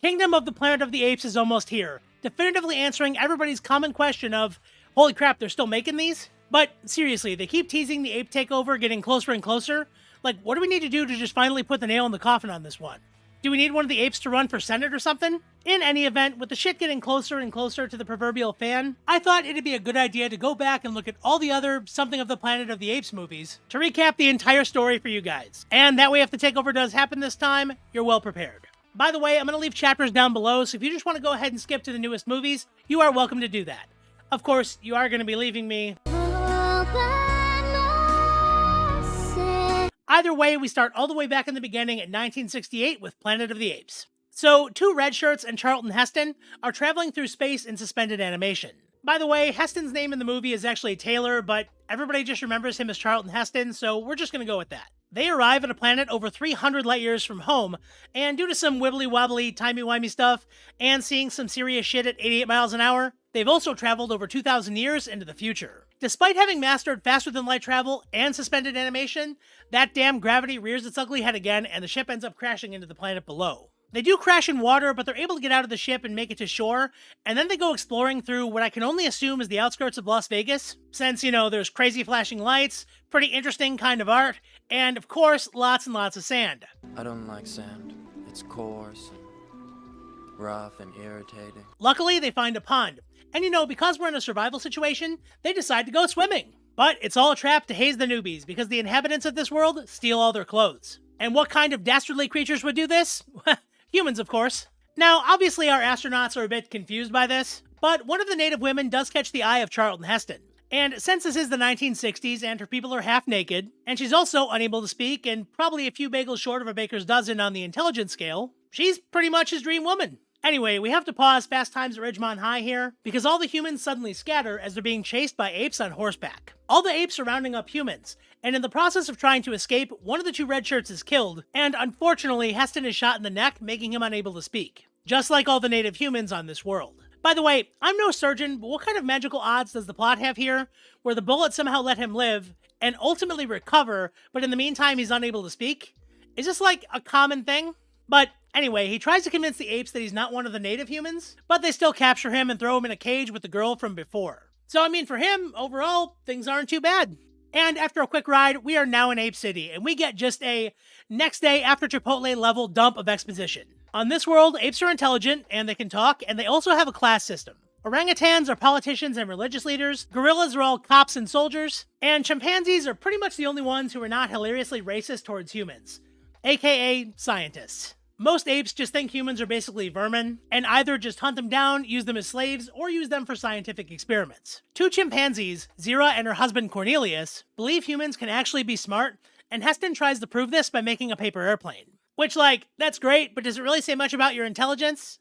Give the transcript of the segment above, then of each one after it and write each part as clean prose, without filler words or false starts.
Kingdom of the Planet of the Apes is almost here, definitively answering everybody's common question of, holy crap, they're still making these? But seriously, they keep teasing the ape takeover getting closer and closer. Like, what do we need to do to just finally put the nail in the coffin on this one? Do we need one of the apes to run for Senate or something? In any event, with the shit getting closer and closer to the proverbial fan, I thought it'd be a good idea to go back and look at all the other Something of the Planet of the Apes movies to recap the entire story for you guys. And that way, if the takeover does happen this time, you're well prepared. By the way, I'm going to leave chapters down below, so if you just want to go ahead and skip to the newest movies, you are welcome to do that. Of course, you are going to be leaving me. Either way, we start all the way back in the beginning at 1968 with Planet of the Apes. So, two red shirts and Charlton Heston are traveling through space in suspended animation. By the way, Heston's name in the movie is actually Taylor, but everybody just remembers him as Charlton Heston, so we're just going to go with that. They arrive at a planet over 300 light years from home, and due to some wibbly-wobbly, timey-wimey stuff, and seeing some serious shit at 88 miles an hour, they've also traveled over 2,000 years into the future. Despite having mastered faster-than-light travel and suspended animation, that damn gravity rears its ugly head again, and the ship ends up crashing into the planet below. They do crash in water, but they're able to get out of the ship and make it to shore, and then they go exploring through what I can only assume is the outskirts of Las Vegas, since, there's crazy flashing lights, pretty interesting kind of art, and of course, lots and lots of sand. I don't like sand. It's coarse, and rough, and irritating. Luckily, they find a pond, and because we're in a survival situation, they decide to go swimming. But it's all a trap to haze the newbies, because the inhabitants of this world steal all their clothes. And what kind of dastardly creatures would do this? Humans, of course. Now, obviously our astronauts are a bit confused by this, but one of the native women does catch the eye of Charlton Heston. And since this is the 1960s and her people are half naked, and she's also unable to speak and probably a few bagels short of a baker's dozen on the intelligence scale, she's pretty much his dream woman. Anyway, we have to pause Fast Times at Ridgemont High here, because all the humans suddenly scatter as they're being chased by apes on horseback. All the apes are rounding up humans, and in the process of trying to escape, one of the two red shirts is killed, and unfortunately Heston is shot in the neck, making him unable to speak. Just like all the native humans on this world. By the way, I'm no surgeon, but what kind of magical odds does the plot have here, where the bullet somehow let him live, and ultimately recover, but in the meantime he's unable to speak? Is this like a common thing? But anyway, he tries to convince the apes that he's not one of the native humans, but they still capture him and throw him in a cage with the girl from before. So for him, overall, things aren't too bad. And after a quick ride, we are now in Ape City, and we get just a next day after Chipotle level dump of exposition. On this world, apes are intelligent, and they can talk, and they also have a class system. Orangutans are politicians and religious leaders, gorillas are all cops and soldiers, and chimpanzees are pretty much the only ones who are not hilariously racist towards humans, aka scientists. Most apes just think humans are basically vermin, and either just hunt them down, use them as slaves, or use them for scientific experiments. Two chimpanzees, Zira and her husband Cornelius, believe humans can actually be smart, and Heston tries to prove this by making a paper airplane. Which, that's great, but does it really say much about your intelligence?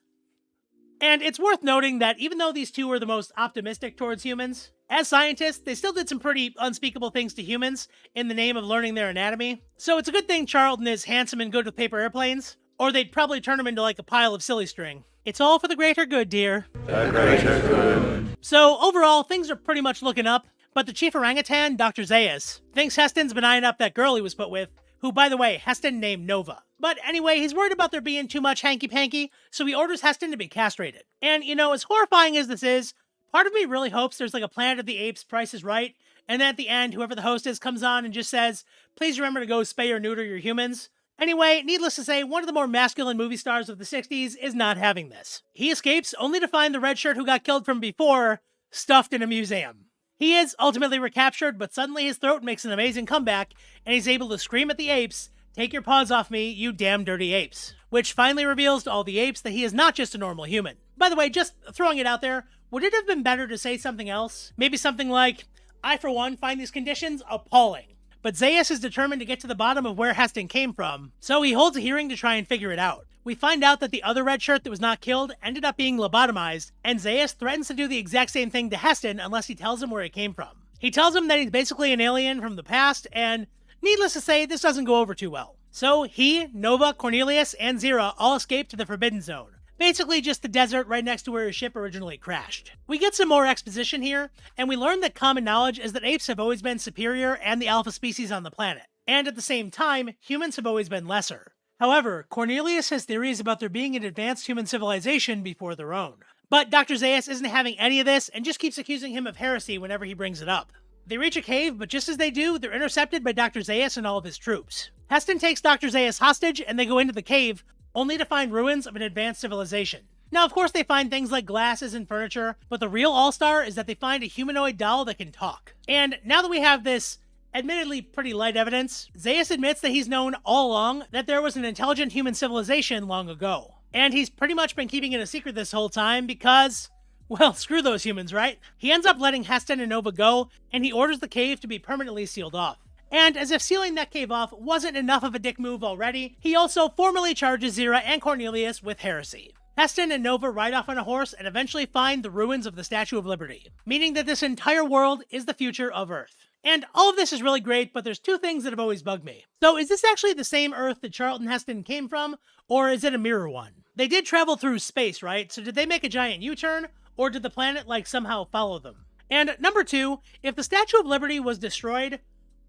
And it's worth noting that even though these two were the most optimistic towards humans, as scientists, they still did some pretty unspeakable things to humans in the name of learning their anatomy. So it's a good thing Charlton is handsome and good with paper airplanes, or they'd probably turn him into a pile of silly string. It's all for the greater good, dear. The greater good. So overall, things are pretty much looking up, but the chief orangutan, Dr. Zayas, thinks Heston's been eyeing up that girl he was put with, who, by the way, Heston named Nova. But anyway, he's worried about there being too much hanky-panky, so he orders Heston to be castrated. And, as horrifying as this is, part of me really hopes there's a Planet of the Apes, Price is Right, and then at the end, whoever the host is comes on and just says, please remember to go spay or neuter your humans. Anyway, needless to say, one of the more masculine movie stars of the 60s is not having this. He escapes only to find the red shirt who got killed from before stuffed in a museum. He is ultimately recaptured, but suddenly his throat makes an amazing comeback, and he's able to scream at the apes, take your paws off me, you damn dirty apes. Which finally reveals to all the apes that he is not just a normal human. By the way, just throwing it out there, would it have been better to say something else? Maybe something like, I for one find these conditions appalling. But Zayas is determined to get to the bottom of where Heston came from, so he holds a hearing to try and figure it out. We find out that the other red shirt that was not killed ended up being lobotomized, and Zayas threatens to do the exact same thing to Heston unless he tells him where it came from. He tells him that he's basically an alien from the past, and needless to say, this doesn't go over too well. So he, Nova, Cornelius, and Zira all escape to the Forbidden Zone. Basically just the desert right next to where his ship originally crashed. We get some more exposition here, and we learn that common knowledge is that apes have always been superior and the alpha species on the planet. And at the same time, humans have always been lesser. However, Cornelius has theories about there being an advanced human civilization before their own. But Dr. Zaius isn't having any of this and just keeps accusing him of heresy whenever he brings it up. They reach a cave, but just as they do, they're intercepted by Dr. Zaius and all of his troops. Heston takes Dr. Zaius hostage, and they go into the cave, only to find ruins of an advanced civilization. Now, of course, they find things like glasses and furniture, but the real all-star is that they find a humanoid doll that can talk. And now that we have this admittedly pretty light evidence, Zaius admits that he's known all along that there was an intelligent human civilization long ago. And he's pretty much been keeping it a secret this whole time because, well, screw those humans, right? He ends up letting Heston and Nova go, and he orders the cave to be permanently sealed off. And as if sealing that cave off wasn't enough of a dick move already, he also formally charges Zira and Cornelius with heresy. Heston and Nova ride off on a horse and eventually find the ruins of the Statue of Liberty, meaning that this entire world is the future of Earth. And all of this is really great, but there's two things that have always bugged me. So is this actually the same Earth that Charlton Heston came from, or is it a mirror one? They did travel through space, right? So did they make a giant U-turn, or did the planet, somehow follow them? And number two, if the Statue of Liberty was destroyed,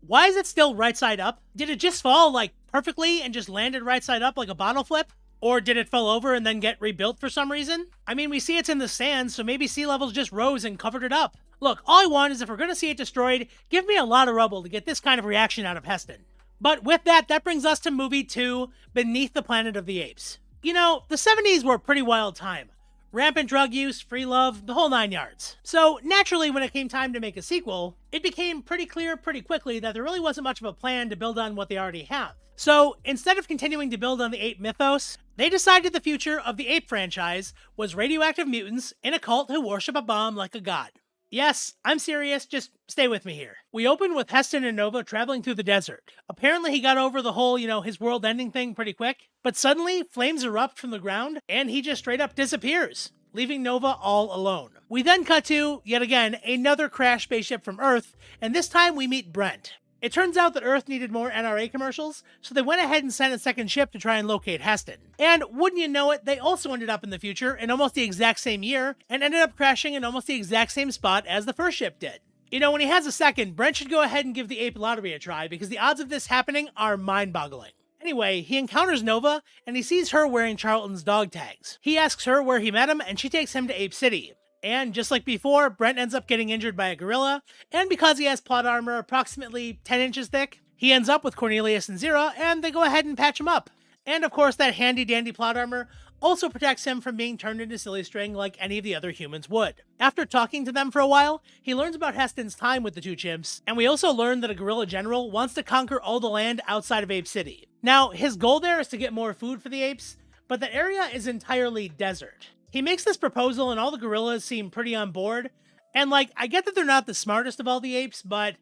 why is it still right side up? Did it just fall, perfectly and just landed right side up like a bottle flip? Or did it fall over and then get rebuilt for some reason? I mean, we see it's in the sand, so maybe sea levels just rose and covered it up. Look, all I want is if we're going to see it destroyed, give me a lot of rubble to get this kind of reaction out of Heston. But with that, that brings us to movie 2, Beneath the Planet of the Apes. You know, the 70s were a pretty wild time. Rampant drug use, free love, the whole 9 yards. So naturally, when it came time to make a sequel, it became pretty clear pretty quickly that there really wasn't much of a plan to build on what they already have. So instead of continuing to build on the ape mythos, they decided the future of the ape franchise was radioactive mutants in a cult who worship a bomb like a god. Yes, I'm serious, just stay with me here. We open with Heston and Nova traveling through the desert. Apparently he got over the whole, his world ending thing pretty quick, but suddenly flames erupt from the ground and he just straight up disappears, leaving Nova all alone. We then cut to, yet again, another crashed spaceship from Earth, and this time we meet Brent. It turns out that Earth needed more NRA commercials, so they went ahead and sent a second ship to try and locate Heston. And wouldn't you know it, they also ended up in the future in almost the exact same year, and ended up crashing in almost the exact same spot as the first ship did. You know, when he has a second, Brent should go ahead and give the ape lottery a try, because the odds of this happening are mind-boggling. Anyway, he encounters Nova, and he sees her wearing Charlton's dog tags. He asks her where he met him, and she takes him to Ape City. And just like before, Brent ends up getting injured by a gorilla, and because he has plot armor approximately 10 inches thick, he ends up with Cornelius and Zira, and they go ahead and patch him up. And of course, that handy-dandy plot armor also protects him from being turned into silly string like any of the other humans would. After talking to them for a while, he learns about Heston's time with the two chimps, and we also learn that a gorilla general wants to conquer all the land outside of Ape City. Now, his goal there is to get more food for the apes, but the area is entirely desert. He makes this proposal and all the gorillas seem pretty on board, and I get that they're not the smartest of all the apes, but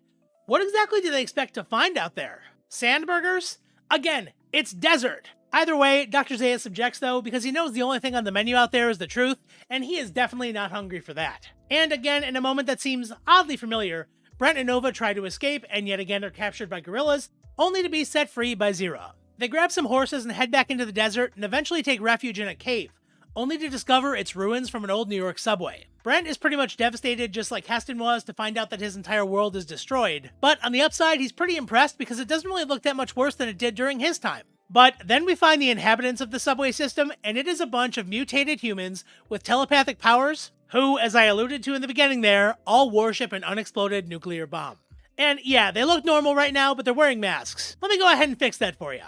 what exactly do they expect to find out there? Sandburgers? Again, it's desert. Either way, Dr. Zaius objects though, because he knows the only thing on the menu out there is the truth, and he is definitely not hungry for that. And again, in a moment that seems oddly familiar, Brent and Nova try to escape, and yet again are captured by gorillas, only to be set free by Zira. They grab some horses and head back into the desert, and eventually take refuge in a cave, only to discover its ruins from an old New York subway. Brent is pretty much devastated, just like Heston was, to find out that his entire world is destroyed. But on the upside, he's pretty impressed because it doesn't really look that much worse than it did during his time. But then we find the inhabitants of the subway system, and it is a bunch of mutated humans with telepathic powers, who, as I alluded to in the beginning there, all worship an unexploded nuclear bomb. And yeah, they look normal right now, but they're wearing masks. Let me go ahead and fix that for you.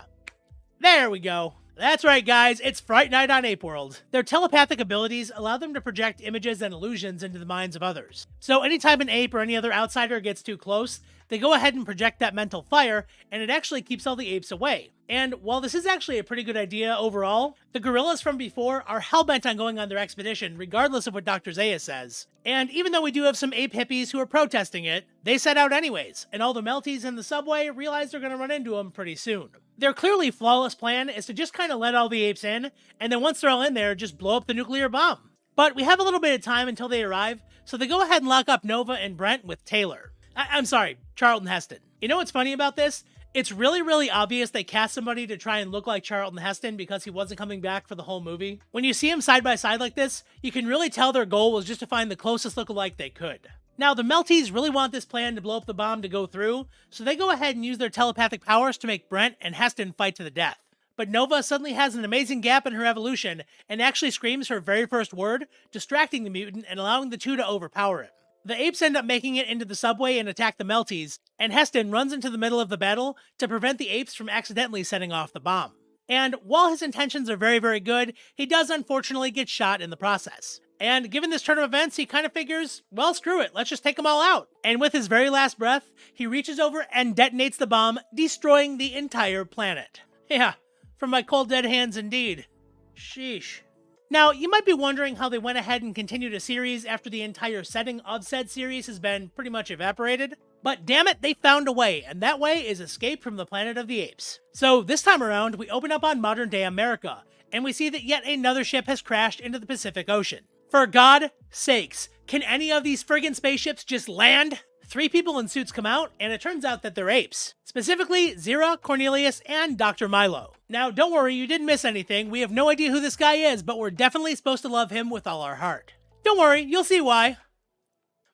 There we go. That's right, guys, it's Fright Night on Ape World. Their telepathic abilities allow them to project images and illusions into the minds of others. So anytime an ape or any other outsider gets too close, they go ahead and project that mental fire, and it actually keeps all the apes away. And while this is actually a pretty good idea overall, the gorillas from before are hellbent on going on their expedition, regardless of what Dr. Zaius says. And even though we do have some ape hippies who are protesting it, they set out anyways, and all the melties in the subway realize they're going to run into them pretty soon. Their clearly flawless plan is to just kind of let all the apes in, and then once they're all in there, just blow up the nuclear bomb. But we have a little bit of time until they arrive, so they go ahead and lock up Nova and Brent with Taylor. I'm sorry, Charlton Heston. You know what's funny about this? It's really obvious they cast somebody to try and look like Charlton Heston because he wasn't coming back for the whole movie. When you see him side by side like this, you can really tell their goal was just to find the closest lookalike they could. Now, the Melties really want this plan to blow up the bomb to go through, so they go ahead and use their telepathic powers to make Brent and Heston fight to the death. but Nova suddenly has an amazing gap in her evolution and actually screams her very first word, distracting the mutant and allowing the two to overpower him. The apes end up making it into the subway and attack the Melties, and Heston runs into the middle of the battle to prevent the apes from accidentally setting off the bomb. And while his intentions are very, very good, he does unfortunately get shot in the process. And given this turn of events, he kind of figures, well, screw it, let's just take them all out. And with his very last breath, he reaches over and detonates the bomb, destroying the entire planet. Yeah, from my cold dead hands indeed. Sheesh. Now, you might be wondering how they went ahead and continued a series after the entire setting of said series has been pretty much evaporated. But damn it, they found a way, and that way is Escape from the Planet of the Apes. So this time around, we open up on modern-day America, and we see that yet another ship has crashed into the Pacific Ocean. For God's sakes, can any of these friggin' spaceships just land? 3 people in suits come out, and it turns out that they're apes. Specifically, Zira, Cornelius, and Dr. Milo. Now, don't worry, you didn't miss anything. We have no idea who this guy is, but we're definitely supposed to love him with all our heart. Don't worry, you'll see why.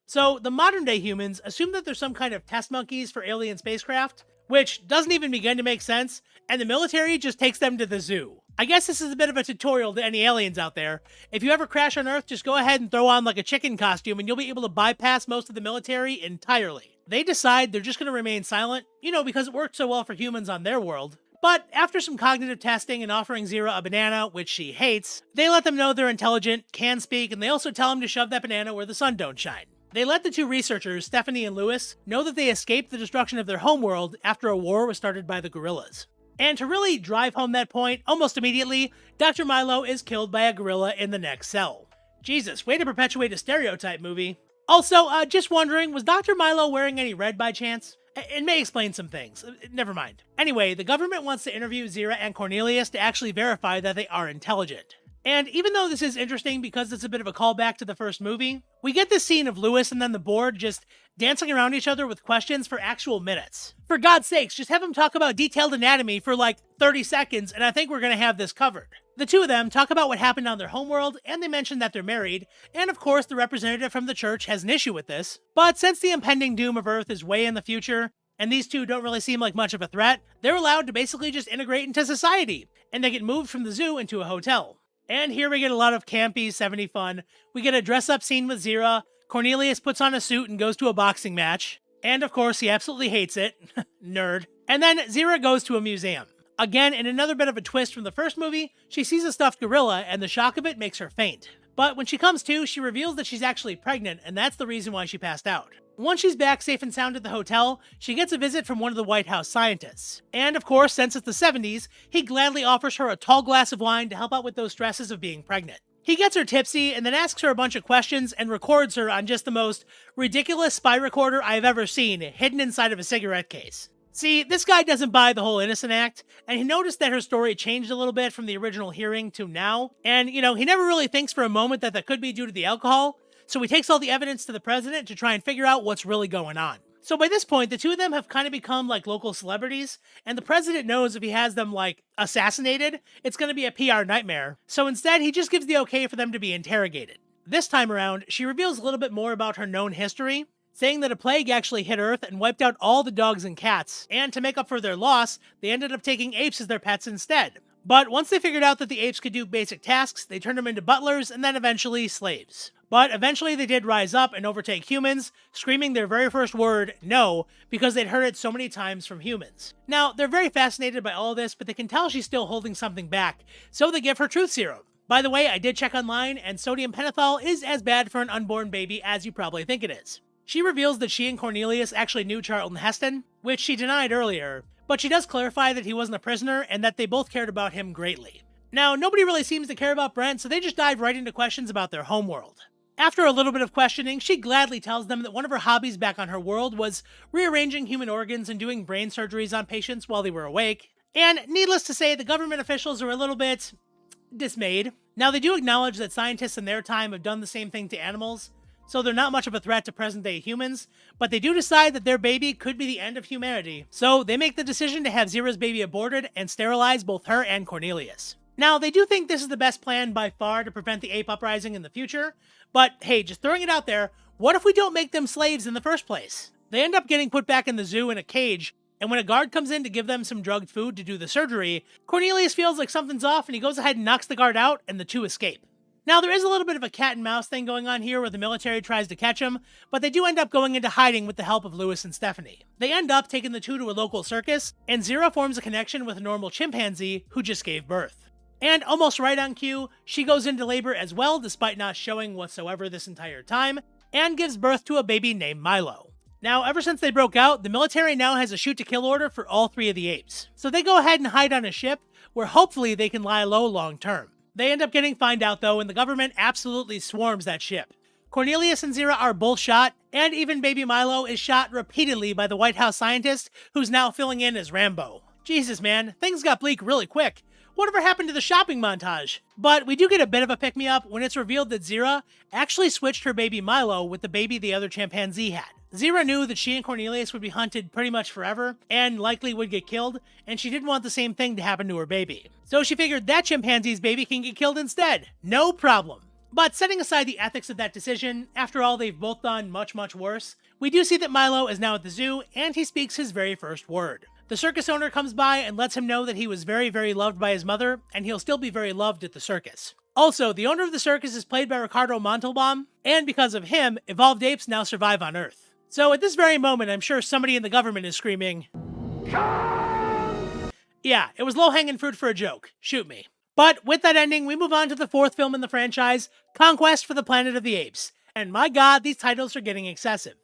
So, the modern-day humans assume that they're some kind of test monkeys for alien spacecraft, which doesn't even begin to make sense, and the military just takes them to the zoo. I guess this is a bit of a tutorial to any aliens out there. If you ever crash on Earth, just go ahead and throw on like a chicken costume and you'll be able to bypass most of the military entirely. They decide they're just going to remain silent, because it worked so well for humans on their world. But after some cognitive testing and offering Zira a banana, which she hates, they let them know they're intelligent, can speak, and they also tell them to shove that banana where the sun don't shine. They let the 2 researchers, Stephanie and Lewis, know that they escaped the destruction of their homeworld after a war was started by the gorillas. And to really drive home that point, almost immediately, Dr. Milo is killed by a gorilla in the next cell. Jesus, way to perpetuate a stereotype movie. Also, just wondering, was Dr. Milo wearing any red by chance? It may explain some things. Never mind. Anyway, the government wants to interview Zira and Cornelius to actually verify that they are intelligent. And even though this is interesting because it's a bit of a callback to the first movie, we get this scene of Lewis and then the board just dancing around each other with questions for actual minutes. For God's sakes, just have them talk about detailed anatomy for like 30 seconds and I think we're going to have this covered. The 2 of them talk about what happened on their homeworld, and they mention that they're married, and of course the representative from the church has an issue with this. But since the impending doom of Earth is way in the future, and these 2 don't really seem like much of a threat, they're allowed to basically just integrate into society, and they get moved from the zoo into a hotel. And here we get a lot of campy 70s fun. We get a dress-up scene with Zira. Cornelius puts on a suit and goes to a boxing match. And of course, he absolutely hates it. Nerd. And then Zira goes to a museum. Again, in another bit of a twist from the first movie, she sees a stuffed gorilla and the shock of it makes her faint. But when she comes to, she reveals that she's actually pregnant, and that's the reason why she passed out. Once she's back safe and sound at the hotel, she gets a visit from one of the White House scientists. And of course, since it's the 70s, he gladly offers her a tall glass of wine to help out with those stresses of being pregnant. He gets her tipsy and then asks her a bunch of questions and records her on just the most ridiculous spy recorder I've ever seen, hidden inside of a cigarette case. See, this guy doesn't buy the whole innocent act, and he noticed that her story changed a little bit from the original hearing to now, and he never really thinks for a moment that could be due to the alcohol. So he takes all the evidence to the president to try and figure out what's really going on. So by this point, the 2 of them have kind of become like local celebrities, and the president knows if he has them like assassinated, it's going to be a PR nightmare. So instead, he just gives the okay for them to be interrogated. This time around, she reveals a little bit more about her known history, saying that a plague actually hit Earth and wiped out all the dogs and cats, and to make up for their loss, they ended up taking apes as their pets instead. But once they figured out that the apes could do basic tasks, they turned them into butlers and then eventually slaves. But eventually they did rise up and overtake humans, screaming their very first word, no, because they'd heard it so many times from humans. Now, they're very fascinated by all of this, but they can tell she's still holding something back, so they give her truth serum. By the way, I did check online, and sodium pentothal is as bad for an unborn baby as you probably think it is. She reveals that she and Cornelius actually knew Charlton Heston, which she denied earlier, but she does clarify that he wasn't a prisoner and that they both cared about him greatly. Now, nobody really seems to care about Brent, so they just dive right into questions about their homeworld. After a little bit of questioning, she gladly tells them that one of her hobbies back on her world was rearranging human organs and doing brain surgeries on patients while they were awake. And needless to say, the government officials are a little bit dismayed. Now, they do acknowledge that scientists in their time have done the same thing to animals, so they're not much of a threat to present-day humans, but they do decide that their baby could be the end of humanity. So they make the decision to have Zira's baby aborted and sterilize both her and Cornelius. Now, they do think this is the best plan by far to prevent the ape uprising in the future, but hey, just throwing it out there, what if we don't make them slaves in the first place? They end up getting put back in the zoo in a cage, And when a guard comes in to give them some drugged food to do the surgery, Cornelius feels like something's off and he goes ahead and knocks the guard out and the two escape. Now, there is a little bit of a cat and mouse thing going on here where the military tries to catch him, but they do end up going into hiding with the help of Lewis and Stephanie. They end up taking the two to a local circus, and Zira forms a connection with a normal chimpanzee who just gave birth. And almost right on cue, she goes into labor as well, despite not showing whatsoever this entire time, and gives birth to a baby named Milo. Now, ever since they broke out, the military now has a shoot-to-kill order for all three of the apes. So they go ahead and hide on a ship, where hopefully they can lie low long-term. They end up getting found out though, and the government absolutely swarms that ship. Cornelius and Zira are both shot, and even baby Milo is shot repeatedly by the White House scientist, who's now filling in as Rambo. Jesus man, things got bleak really quick. Whatever happened to the shopping montage? But we do get a bit of a pick-me-up when it's revealed that Zira actually switched her baby Milo with the baby the other chimpanzee had. Zira knew that she and Cornelius would be hunted pretty much forever, and likely would get killed, and she didn't want the same thing to happen to her baby. So she figured that chimpanzee's baby can get killed instead. No problem. But setting aside the ethics of that decision, after all they've both done much worse, we do see that Milo is now at the zoo, and he speaks his very first word. The circus owner comes by and lets him know that he was very loved by his mother, and he'll still be very loved at the circus. Also, the owner of the circus is played by Ricardo Montalban, and because of him, evolved apes now survive on Earth. So at this very moment, I'm sure somebody in the government is screaming, yeah, it was low-hanging fruit for a joke. Shoot me. But with that ending, we move on to the fourth film in the franchise, Conquest for the Planet of the Apes. And my god, these titles are getting excessive.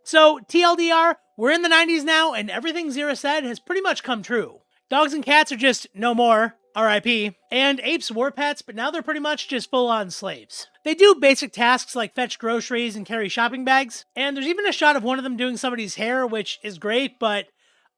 So, TLDR, we're in the 90s now, and everything Zira said has pretty much come true. Dogs and cats are just no more, RIP, and apes were pets, but now they're pretty much just full-on slaves. They do basic tasks like fetch groceries and carry shopping bags, and there's even a shot of one of them doing somebody's hair, which is great, but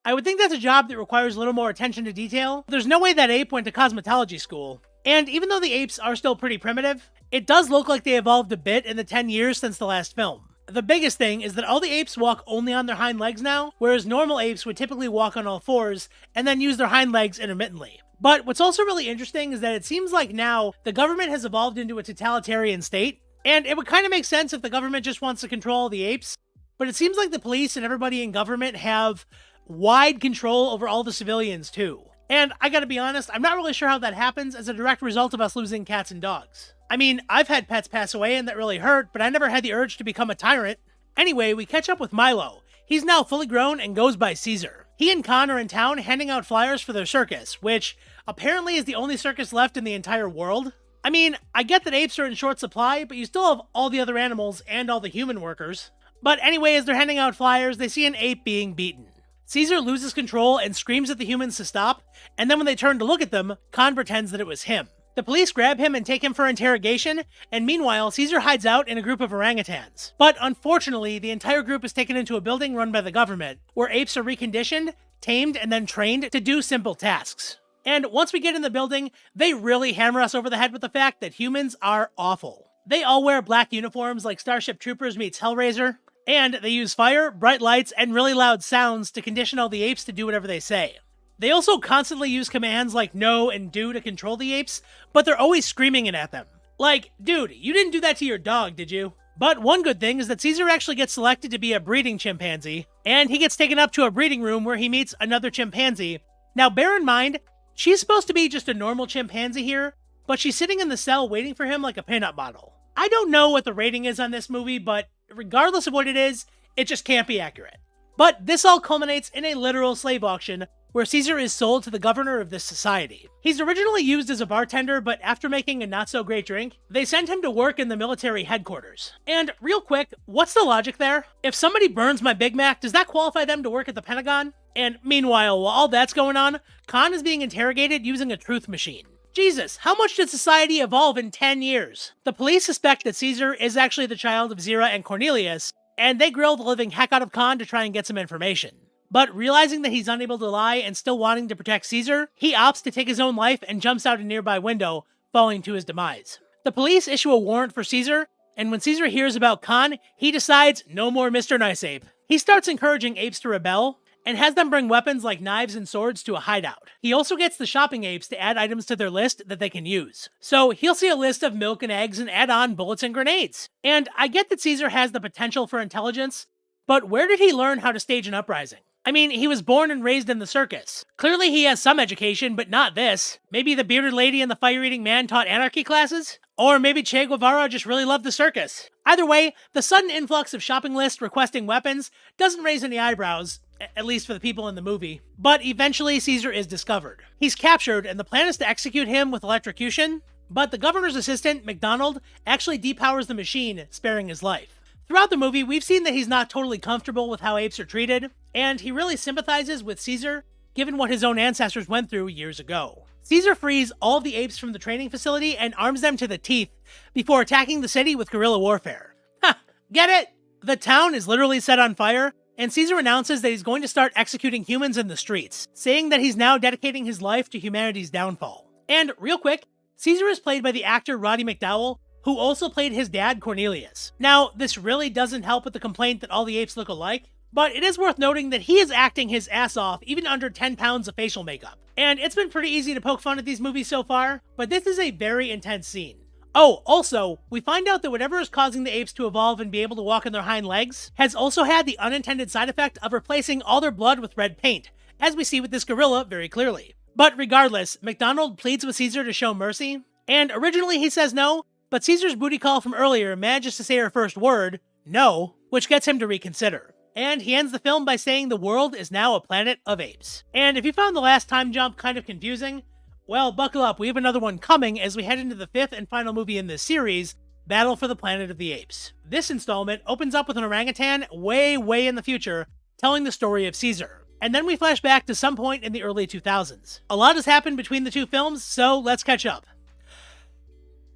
I would think that's a job that requires a little more attention to detail. There's no way that ape went to cosmetology school. And even though the apes are still pretty primitive, it does look like they evolved a bit in the 10 years since the last film. The biggest thing is that all the apes walk only on their hind legs now, whereas normal apes would typically walk on all fours and then use their hind legs intermittently. But what's also really interesting is that it seems like now the government has evolved into a totalitarian state, and it would kind of make sense if the government just wants to control the apes, but it seems like the police and everybody in government have wide control over all the civilians too. And I gotta be honest, I'm not really sure how that happens as a direct result of us losing cats and dogs. I mean, I've had pets pass away and that really hurt, but I never had the urge to become a tyrant. Anyway, we catch up with Milo. He's now fully grown and goes by Caesar. He and Con are in town handing out flyers for their circus, which apparently is the only circus left in the entire world. I mean, I get that apes are in short supply, but you still have all the other animals and all the human workers. But anyway, as they're handing out flyers, they see an ape being beaten. Caesar loses control and screams at the humans to stop, and then when they turn to look at them, Con pretends that it was him. The police grab him and take him for interrogation, and meanwhile, Caesar hides out in a group of orangutans. But unfortunately, the entire group is taken into a building run by the government, where apes are reconditioned, tamed, and then trained to do simple tasks. And once we get in the building, they really hammer us over the head with the fact that humans are awful. They all wear black uniforms like Starship Troopers meets Hellraiser, and they use fire, bright lights, and really loud sounds to condition all the apes to do whatever they say. They also constantly use commands like no and do to control the apes, but they're always screaming it at them. Like, dude, you didn't do that to your dog, did you? But one good thing is that Caesar actually gets selected to be a breeding chimpanzee, and he gets taken up to a breeding room where he meets another chimpanzee. Now bear in mind, she's supposed to be just a normal chimpanzee here, but she's sitting in the cell waiting for him like a pinup model. I don't know what the rating is on this movie, but regardless of what it is, it just can't be accurate. But this all culminates in a literal slave auction, where Caesar is sold to the governor of this society. He's originally used as a bartender, but after making a not-so-great drink, they send him to work in the military headquarters. And real quick, what's the logic there? If somebody burns my Big Mac, does that qualify them to work at the Pentagon? And meanwhile, while all that's going on, Khan is being interrogated using a truth machine. Jesus, how much did society evolve in 10 years? The police suspect that Caesar is actually the child of Zira and Cornelius, and they grill the living heck out of Khan to try and get some information. But realizing that he's unable to lie and still wanting to protect Caesar, he opts to take his own life and jumps out a nearby window, falling to his demise. The police issue a warrant for Caesar, and when Caesar hears about Khan, he decides no more Mr. Nice Ape. He starts encouraging apes to rebel, and has them bring weapons like knives and swords to a hideout. He also gets the shopping apes to add items to their list that they can use. So he'll see a list of milk and eggs and add on bullets and grenades. And I get that Caesar has the potential for intelligence, but where did he learn how to stage an uprising? I mean, he was born and raised in the circus. Clearly he has some education, but not this. Maybe the bearded lady and the fire-eating man taught anarchy classes? Or maybe Che Guevara just really loved the circus. Either way, the sudden influx of shopping lists requesting weapons doesn't raise any eyebrows, at least for the people in the movie. But eventually Caesar is discovered. He's captured, and the plan is to execute him with electrocution, but the governor's assistant, McDonald, actually depowers the machine, sparing his life. Throughout the movie, we've seen that he's not totally comfortable with how apes are treated, and he really sympathizes with Caesar, given what his own ancestors went through years ago. Caesar frees all of the apes from the training facility and arms them to the teeth before attacking the city with guerrilla warfare. Ha! Get it? The town is literally set on fire, and Caesar announces that he's going to start executing humans in the streets, saying that he's now dedicating his life to humanity's downfall. And real quick, Caesar is played by the actor Roddy McDowall, who also played his dad Cornelius. Now, this really doesn't help with the complaint that all the apes look alike, but it is worth noting that he is acting his ass off even under 10 pounds of facial makeup. And it's been pretty easy to poke fun at these movies so far, but this is a very intense scene. Oh, also, we find out that whatever is causing the apes to evolve and be able to walk on their hind legs has also had the unintended side effect of replacing all their blood with red paint, as we see with this gorilla very clearly. But regardless, McDonald pleads with Caesar to show mercy, and originally he says no, but Caesar's booty call from earlier manages to say her first word, no, which gets him to reconsider. And he ends the film by saying the world is now a planet of apes. And if you found the last time jump kind of confusing, well, buckle up, we have another one coming as we head into the fifth and final movie in this series, Battle for the Planet of the Apes. This installment opens up with an orangutan way in the future, telling the story of Caesar. And then we flash back to some point in the early 2000s. A lot has happened between the two films, so let's catch up.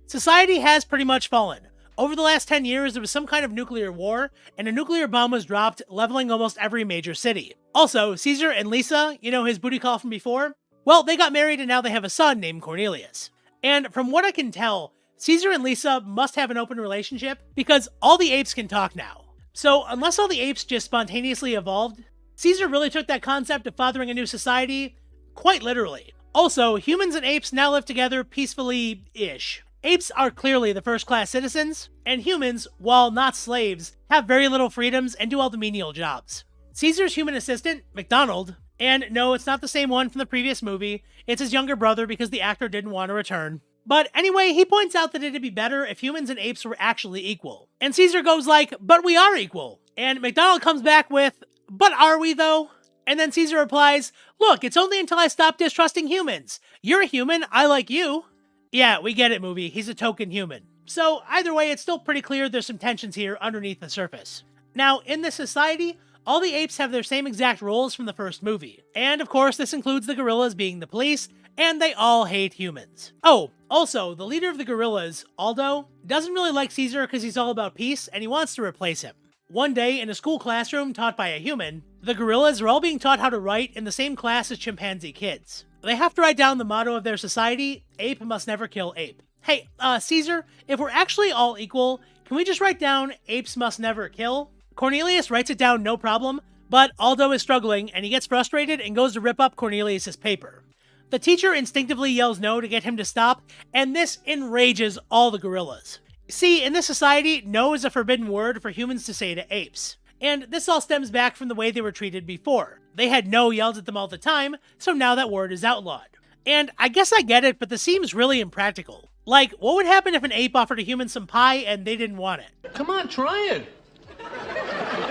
Society has pretty much fallen. Over the last 10 years, there was some kind of nuclear war, and a nuclear bomb was dropped, leveling almost every major city. Also, Caesar and Lisa, you know his booty call from before? Well, they got married and now they have a son named Cornelius. And from what I can tell, Caesar and Lisa must have an open relationship because all the apes can talk now. So unless all the apes just spontaneously evolved, Caesar really took that concept of fathering a new society quite literally. Also, humans and apes now live together peacefully-ish. Apes are clearly the first-class citizens, and humans, while not slaves, have very little freedoms and do all the menial jobs. Caesar's human assistant, McDonald, and no, it's not the same one from the previous movie, it's his younger brother because the actor didn't want to return. But anyway, he points out that it'd be better if humans and apes were actually equal. And Caesar goes like, but we are equal. And McDonald comes back with, but are we though? And then Caesar replies, look, it's only until I stop distrusting humans. You're a human, I like you. Yeah, we get it, movie. He's a token human. So either way, it's still pretty clear there's some tensions here underneath the surface. Now, in this society, all the apes have their same exact roles from the first movie. And of course, this includes the gorillas being the police, and they all hate humans. Oh, also, the leader of the gorillas, Aldo, doesn't really like Caesar because he's all about peace, and he wants to replace him. One day, in a school classroom taught by a human, the gorillas are all being taught how to write in the same class as chimpanzee kids. They have to write down the motto of their society, ape must never kill ape. Hey, Caesar, if we're actually all equal, can we just write down apes must never kill? Cornelius writes it down no problem, but Aldo is struggling and he gets frustrated and goes to rip up Cornelius's paper. The teacher instinctively yells no to get him to stop, and this enrages all the gorillas. See, in this society, no is a forbidden word for humans to say to apes. And this all stems back from the way they were treated before. They had no yelled at them all the time, so now that word is outlawed. And I guess I get it, but this seems really impractical. Like, what would happen if an ape offered a human some pie and they didn't want it? Come on, try it.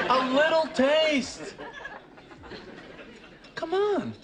A little taste. Come on.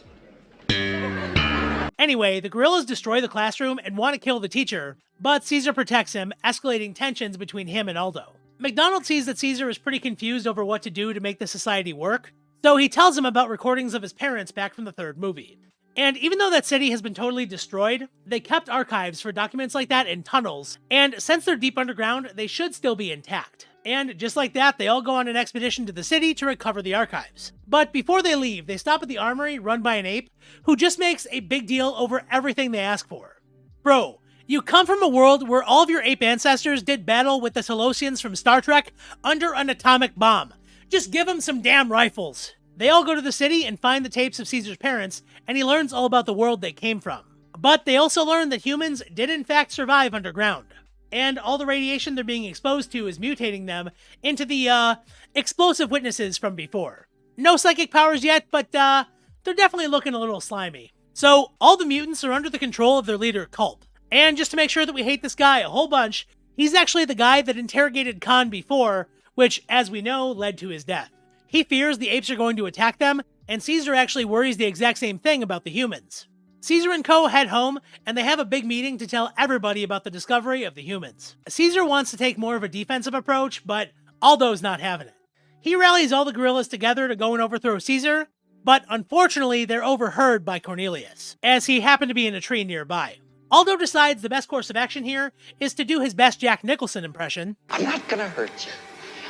Anyway, the gorillas destroy the classroom and want to kill the teacher, but Caesar protects him, escalating tensions between him and Aldo. McDonald sees that Caesar is pretty confused over what to do to make the society work, so he tells him about recordings of his parents back from the third movie. And even though that city has been totally destroyed, they kept archives for documents like that in tunnels, and since they're deep underground, they should still be intact. And just like that, they all go on an expedition to the city to recover the archives. But before they leave, they stop at the armory run by an ape, who just makes a big deal over everything they ask for. Bro, you come from a world where all of your ape ancestors did battle with the Talosians from Star Trek under an atomic bomb. Just give them some damn rifles. They all go to the city and find the tapes of Caesar's parents, and he learns all about the world they came from. But they also learn that humans did in fact survive underground. And all the radiation they're being exposed to is mutating them into the, explosive witnesses from before. No psychic powers yet, but they're definitely looking a little slimy. So all the mutants are under the control of their leader, Culp. And just to make sure that we hate this guy a whole bunch, he's actually the guy that interrogated Khan before, which, as we know, led to his death. He fears the apes are going to attack them, and Caesar actually worries the exact same thing about the humans. Caesar and co head home, and they have a big meeting to tell everybody about the discovery of the humans. Caesar wants to take more of a defensive approach, but Aldo's not having it. He rallies all the guerrillas together to go and overthrow Caesar, but unfortunately they're overheard by Cornelius, as he happened to be in a tree nearby. Aldo decides the best course of action here is to do his best Jack Nicholson impression. I'm not gonna hurt you.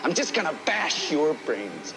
I'm just gonna bash your brains.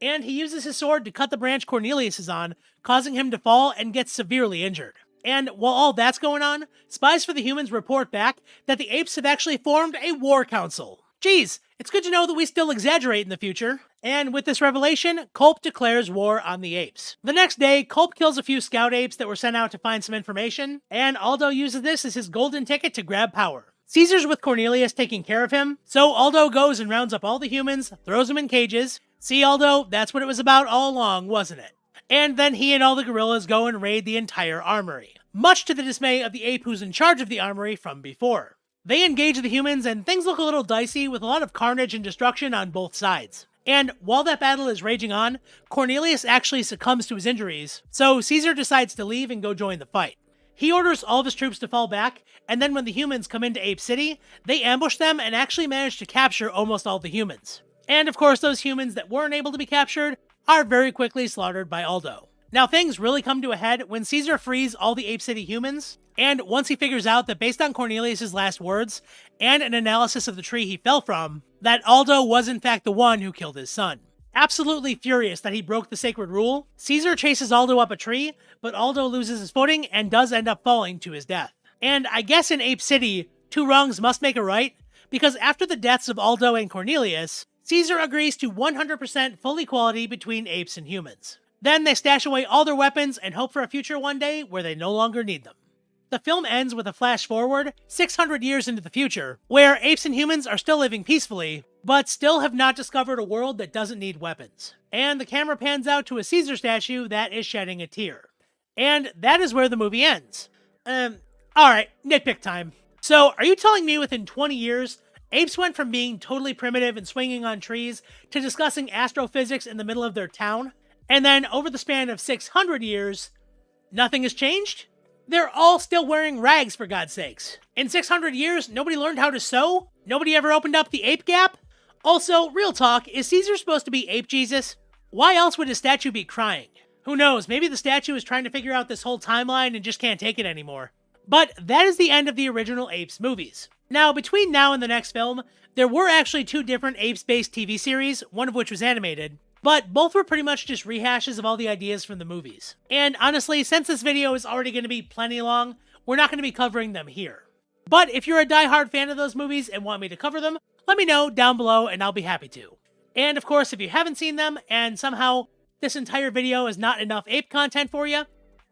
And he uses his sword to cut the branch Cornelius is on, causing him to fall and get severely injured. And while all that's going on, spies for the humans report back that the apes have actually formed a war council. Geez, it's good to know that we still exaggerate in the future. And with this revelation, Culp declares war on the apes. The next day, Culp kills a few scout apes that were sent out to find some information, and Aldo uses this as his golden ticket to grab power. Caesar's with Cornelius taking care of him, so Aldo goes and rounds up all the humans, throws them in cages. See, Aldo, that's what it was about all along, wasn't it? And then he and all the guerrillas go and raid the entire armory, much to the dismay of the ape who's in charge of the armory from before. They engage the humans, and things look a little dicey with a lot of carnage and destruction on both sides. And while that battle is raging on, Cornelius actually succumbs to his injuries, so Caesar decides to leave and go join the fight. He orders all of his troops to fall back, and then when the humans come into Ape City, they ambush them and actually manage to capture almost all the humans. And of course, those humans that weren't able to be captured are very quickly slaughtered by Aldo. Now things really come to a head when Caesar frees all the Ape City humans, and once he figures out that based on Cornelius' last words, and an analysis of the tree he fell from, that Aldo was in fact the one who killed his son. Absolutely furious that he broke the sacred rule, Caesar chases Aldo up a tree, but Aldo loses his footing and does end up falling to his death. And I guess in Ape City, two wrongs must make a right, because after the deaths of Aldo and Cornelius, Caesar agrees to 100% full equality between apes and humans. Then they stash away all their weapons and hope for a future one day where they no longer need them. The film ends with a flash forward 600 years into the future, where apes and humans are still living peacefully, but still have not discovered a world that doesn't need weapons. And the camera pans out to a Caesar statue that is shedding a tear. And that is where the movie ends. Alright, nitpick time. So, are you telling me within 20 years, apes went from being totally primitive and swinging on trees to discussing astrophysics in the middle of their town? And then, over the span of 600 years, nothing has changed? They're all still wearing rags, for God's sakes. In 600 years, nobody learned how to sew? Nobody ever opened up the ape gap? Also, real talk, is Caesar supposed to be Ape Jesus? Why else would his statue be crying? Who knows, maybe the statue is trying to figure out this whole timeline and just can't take it anymore. But that is the end of the original Apes movies. Now, between now and the next film, there were actually two different Apes-based TV series, one of which was animated, but both were pretty much just rehashes of all the ideas from the movies. And honestly, since this video is already going to be plenty long, we're not going to be covering them here. But if you're a diehard fan of those movies and want me to cover them, let me know down below and I'll be happy to. And of course, if you haven't seen them and somehow this entire video is not enough ape content for you,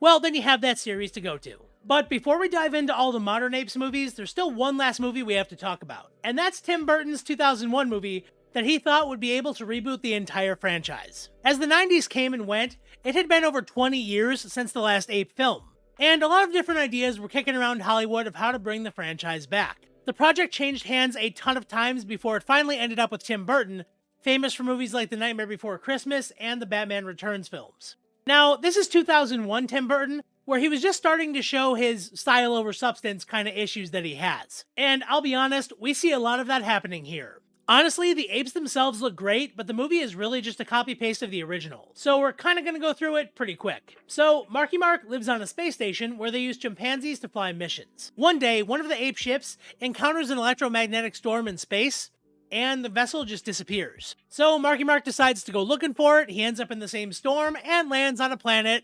well, then you have that series to go to. But before we dive into all the modern Apes movies, there's still one last movie we have to talk about. And that's Tim Burton's 2001 movie that he thought would be able to reboot the entire franchise. As the 90s came and went, it had been over 20 years since the last Ape film. And a lot of different ideas were kicking around Hollywood of how to bring the franchise back. The project changed hands a ton of times before it finally ended up with Tim Burton, famous for movies like The Nightmare Before Christmas and the Batman Returns films. Now, this is 2001 Tim Burton, where he was just starting to show his style over substance kind of issues that he has. And I'll be honest, we see a lot of that happening here. Honestly, the apes themselves look great, but the movie is really just a copy-paste of the original, so we're kind of going to go through it pretty quick. So, Marky Mark lives on a space station where they use chimpanzees to fly missions. One day, one of the ape ships encounters an electromagnetic storm in space, and the vessel just disappears. So, Marky Mark decides to go looking for it, he ends up in the same storm, and lands on a planet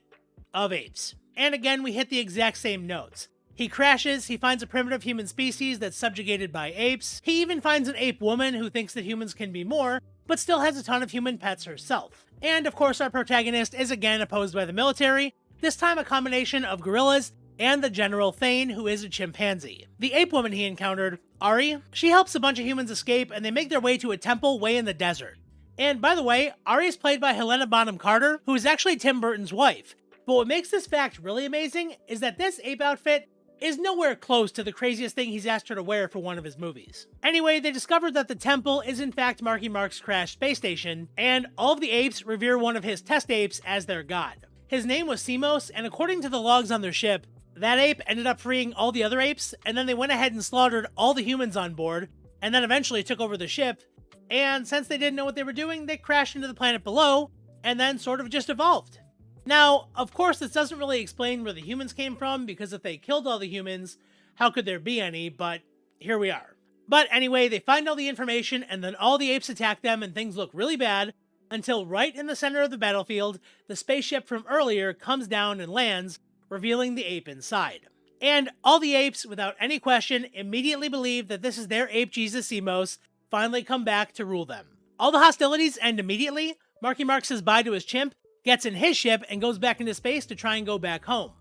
of apes. And again, we hit the exact same notes. He crashes, he finds a primitive human species that's subjugated by apes. He even finds an ape woman who thinks that humans can be more, but still has a ton of human pets herself. And of course our protagonist is again opposed by the military, this time a combination of gorillas and the General Thane, who is a chimpanzee. The ape woman he encountered, Ari, she helps a bunch of humans escape and they make their way to a temple way in the desert. And by the way, Ari is played by Helena Bonham Carter, who is actually Tim Burton's wife. But what makes this fact really amazing is that this ape outfit is nowhere close to the craziest thing he's asked her to wear for one of his movies. Anyway, they discovered that the temple is in fact Marky Mark's crashed space station, and all of the apes revere one of his test apes as their god. His name was Simos, and according to the logs on their ship, that ape ended up freeing all the other apes, and then they went ahead and slaughtered all the humans on board, and then eventually took over the ship, and since they didn't know what they were doing, they crashed into the planet below, and then sort of just evolved. Now, of course, this doesn't really explain where the humans came from, because if they killed all the humans, how could there be any? But here we are. But anyway, they find all the information, and then all the apes attack them, and things look really bad, until right in the center of the battlefield, the spaceship from earlier comes down and lands, revealing the ape inside. And all the apes, without any question, immediately believe that this is their ape Jesus Simos, finally come back to rule them. All the hostilities end immediately. Marky Mark says bye to his chimp, gets in his ship, and goes back into space to try and go back home.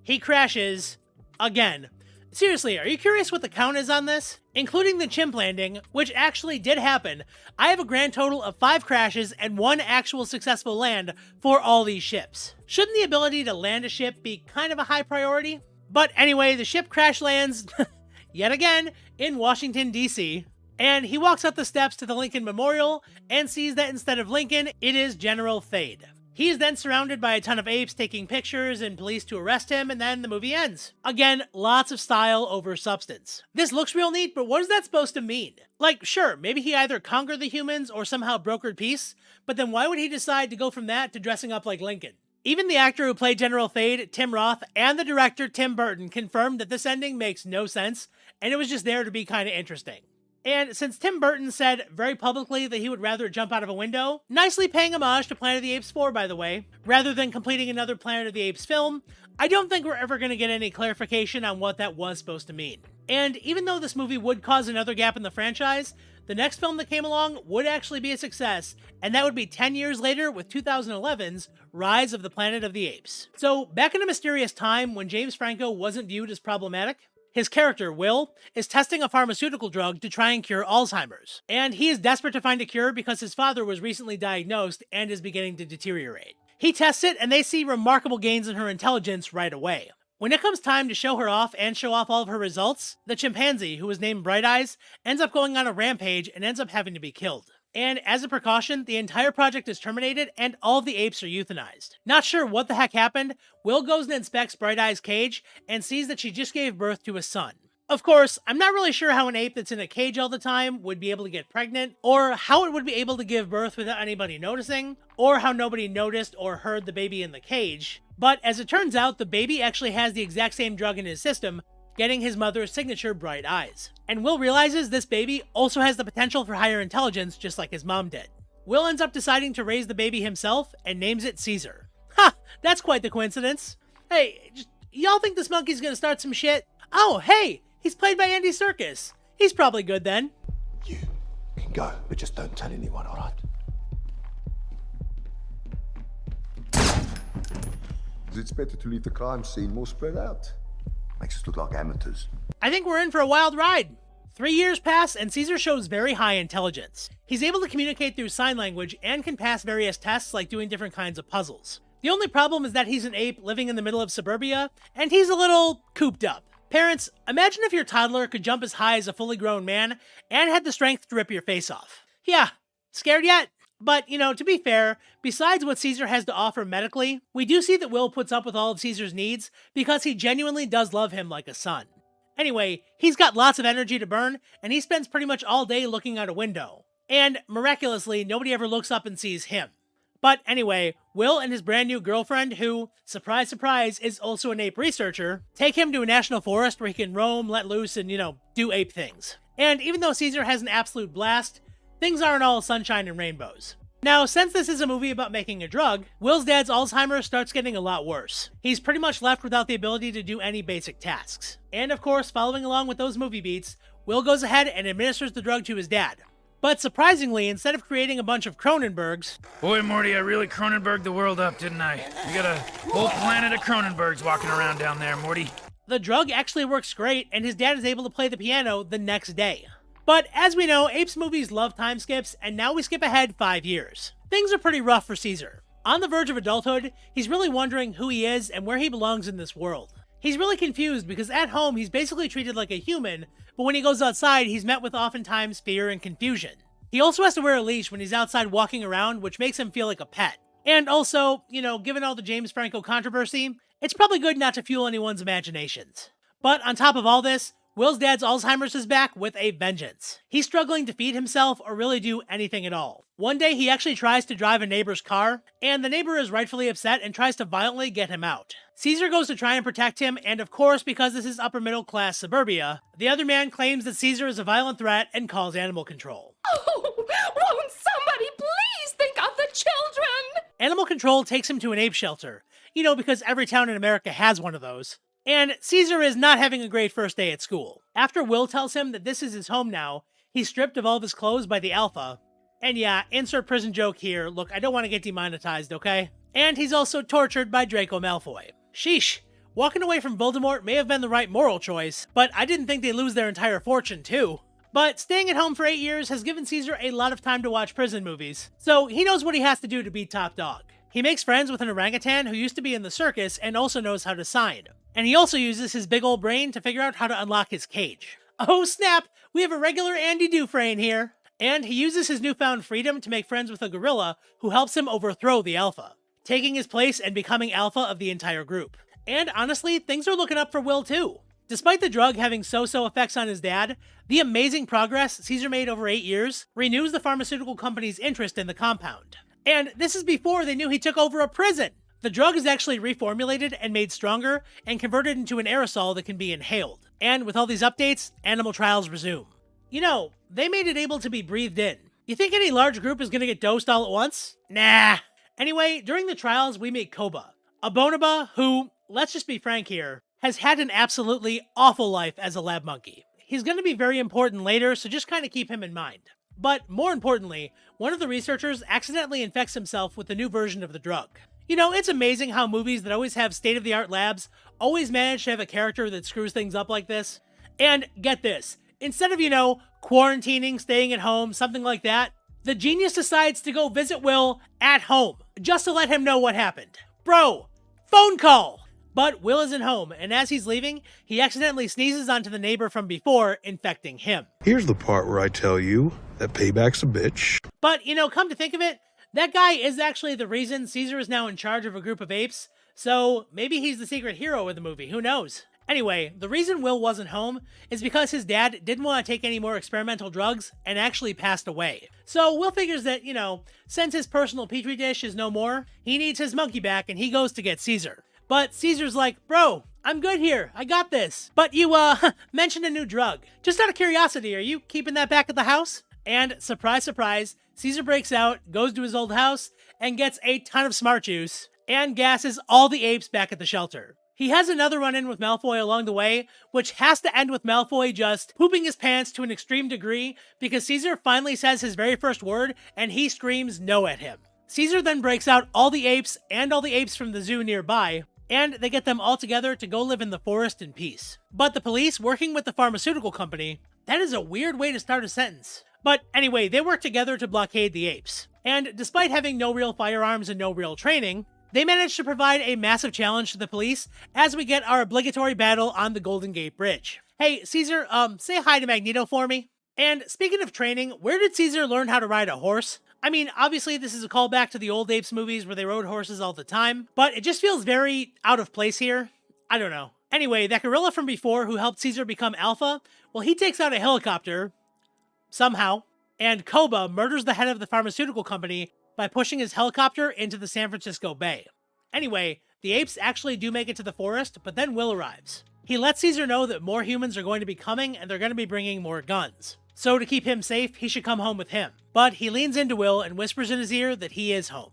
He crashes again. Seriously, are you curious what the count is on this? Including the chimp landing, which actually did happen, I have a grand total of 5 crashes and 1 actual successful land for all these ships. Shouldn't the ability to land a ship be kind of a high priority? But anyway, the ship crash lands, yet again, in Washington, D.C., and he walks up the steps to the Lincoln Memorial and sees that instead of Lincoln, it is General Thade. He is then surrounded by a ton of apes taking pictures and police to arrest him, and then the movie ends. Again, lots of style over substance. This looks real neat, but what is that supposed to mean? Like, sure, maybe he either conquered the humans or somehow brokered peace, but then why would he decide to go from that to dressing up like Lincoln? Even the actor who played General Thade, Tim Roth, and the director, Tim Burton, confirmed that this ending makes no sense, and it was just there to be kind of interesting. And since Tim Burton said very publicly that he would rather jump out of a window, nicely paying homage to Planet of the Apes 4, by the way, rather than completing another Planet of the Apes film, I don't think we're ever going to get any clarification on what that was supposed to mean. And even though this movie would cause another gap in the franchise, the next film that came along would actually be a success, and that would be 10 years later with 2011's Rise of the Planet of the Apes. So, back in a mysterious time when James Franco wasn't viewed as problematic, his character, Will, is testing a pharmaceutical drug to try and cure Alzheimer's, and he is desperate to find a cure because his father was recently diagnosed and is beginning to deteriorate. He tests it, and they see remarkable gains in her intelligence right away. When it comes time to show her off and show off all of her results, the chimpanzee, who was named Bright Eyes, ends up going on a rampage and ends up having to be killed. And as a precaution, the entire project is terminated and all of the apes are euthanized. Not sure what the heck happened, Will goes and inspects Bright Eye's cage and sees that she just gave birth to a son. Of course, I'm not really sure how an ape that's in a cage all the time would be able to get pregnant, or how it would be able to give birth without anybody noticing, or how nobody noticed or heard the baby in the cage. But as it turns out, the baby actually has the exact same drug in his system, getting his mother's signature Bright Eyes. And Will realizes this baby also has the potential for higher intelligence just like his mom did. Will ends up deciding to raise the baby himself and names it Caesar. Ha! That's quite the coincidence. Hey, y'all think this monkey's gonna start some shit? Oh, hey! He's played by Andy Serkis. He's probably good then. You can go, but just don't tell anyone, alright? It's better to leave the crime scene more spread out. Makes us look like amateurs. I think we're in for a wild ride. 3 years pass, and Caesar shows very high intelligence. He's able to communicate through sign language and can pass various tests like doing different kinds of puzzles. The only problem is that he's an ape living in the middle of suburbia, and he's a little cooped up. Parents, imagine if your toddler could jump as high as a fully grown man and had the strength to rip your face off. Yeah, scared yet? But, to be fair, besides what Caesar has to offer medically, we do see that Will puts up with all of Caesar's needs because he genuinely does love him like a son. Anyway, he's got lots of energy to burn, and he spends pretty much all day looking out a window. And, miraculously, nobody ever looks up and sees him. But anyway, Will and his brand new girlfriend, who, surprise surprise, is also an ape researcher, take him to a national forest where he can roam, let loose, and, do ape things. And even though Caesar has an absolute blast, things aren't all sunshine and rainbows. Now, since this is a movie about making a drug, Will's dad's Alzheimer's starts getting a lot worse. He's pretty much left without the ability to do any basic tasks. And of course, following along with those movie beats, Will goes ahead and administers the drug to his dad. But surprisingly, instead of creating a bunch of Cronenbergs... Boy, Morty, I really Cronenberged the world up, didn't I? We got a whole planet of Cronenbergs walking around down there, Morty. The drug actually works great, and his dad is able to play the piano the next day. But as we know, Apes movies love time skips, and now we skip ahead 5 years. Things are pretty rough for Caesar. On the verge of adulthood, he's really wondering who he is and where he belongs in this world. He's really confused because at home he's basically treated like a human, but when he goes outside he's met with oftentimes fear and confusion. He also has to wear a leash when he's outside walking around, which makes him feel like a pet. And also, given all the James Franco controversy, it's probably good not to fuel anyone's imaginations. But on top of all this, Will's dad's Alzheimer's is back with a vengeance. He's struggling to feed himself or really do anything at all. One day he actually tries to drive a neighbor's car, and the neighbor is rightfully upset and tries to violently get him out. Caesar goes to try and protect him, and of course, because this is upper middle class suburbia, the other man claims that Caesar is a violent threat and calls animal control. Oh, won't somebody please think of the children? Animal control takes him to an ape shelter, because every town in America has one of those. And Caesar is not having a great first day at school. After Will tells him that this is his home now, he's stripped of all of his clothes by the Alpha. And yeah, insert prison joke here. Look, I don't want to get demonetized, okay? And he's also tortured by Draco Malfoy. Sheesh. Walking away from Voldemort may have been the right moral choice, but I didn't think they'd lose their entire fortune too. But staying at home for 8 years has given Caesar a lot of time to watch prison movies, so he knows what he has to do to be top dog. He makes friends with an orangutan who used to be in the circus and also knows how to sign. And he also uses his big old brain to figure out how to unlock his cage. Oh snap, we have a regular Andy Dufresne here. And he uses his newfound freedom to make friends with a gorilla who helps him overthrow the Alpha, taking his place and becoming Alpha of the entire group. And honestly, things are looking up for Will too. Despite the drug having so-so effects on his dad, the amazing progress Caesar made over 8 years renews the pharmaceutical company's interest in the compound. And this is before they knew he took over a prison. The drug is actually reformulated and made stronger and converted into an aerosol that can be inhaled. And with all these updates, animal trials resume. They made it able to be breathed in. You think any large group is gonna get dosed all at once? Nah. Anyway, during the trials, we meet Koba, a bonobo who, let's just be frank here, has had an absolutely awful life as a lab monkey. He's gonna be very important later, so just kind of keep him in mind. But more importantly, one of the researchers accidentally infects himself with the new version of the drug. It's amazing how movies that always have state-of-the-art labs always manage to have a character that screws things up like this. And get this, instead of, quarantining, staying at home, something like that, the genius decides to go visit Will at home, just to let him know what happened. Bro, phone call! But Will isn't home, and as he's leaving, he accidentally sneezes onto the neighbor from before, infecting him. Here's the part where I tell you that payback's a bitch. But, come to think of it, that guy is actually the reason Caesar is now in charge of a group of apes, so maybe he's the secret hero of the movie, who knows? Anyway, the reason Will wasn't home is because his dad didn't want to take any more experimental drugs and actually passed away. So Will figures that, since his personal petri dish is no more, he needs his monkey back and he goes to get Caesar. But Caesar's like, bro, I'm good here, I got this. But you, mentioned a new drug. Just out of curiosity, are you keeping that back at the house? And surprise, surprise, Caesar breaks out, goes to his old house, and gets a ton of smart juice, and gasses all the apes back at the shelter. He has another run-in with Malfoy along the way, which has to end with Malfoy just pooping his pants to an extreme degree because Caesar finally says his very first word, and he screams no at him. Caesar then breaks out all the apes and all the apes from the zoo nearby, and they get them all together to go live in the forest in peace. But the police, working with the pharmaceutical company, that is a weird way to start a sentence. But anyway, they work together to blockade the apes. And despite having no real firearms and no real training, they manage to provide a massive challenge to the police as we get our obligatory battle on the Golden Gate Bridge. Hey, Caesar, say hi to Magneto for me. And speaking of training, where did Caesar learn how to ride a horse? I mean, obviously this is a callback to the old Apes movies where they rode horses all the time, but it just feels very out of place here. I don't know. Anyway, that gorilla from before who helped Caesar become Alpha, well, he takes out a helicopter, somehow, and Koba murders the head of the pharmaceutical company by pushing his helicopter into the San Francisco Bay. Anyway, the apes actually do make it to the forest, but then Will arrives. He lets Caesar know that more humans are going to be coming and they're going to be bringing more guns. So to keep him safe, he should come home with him. But he leans into Will and whispers in his ear that he is home.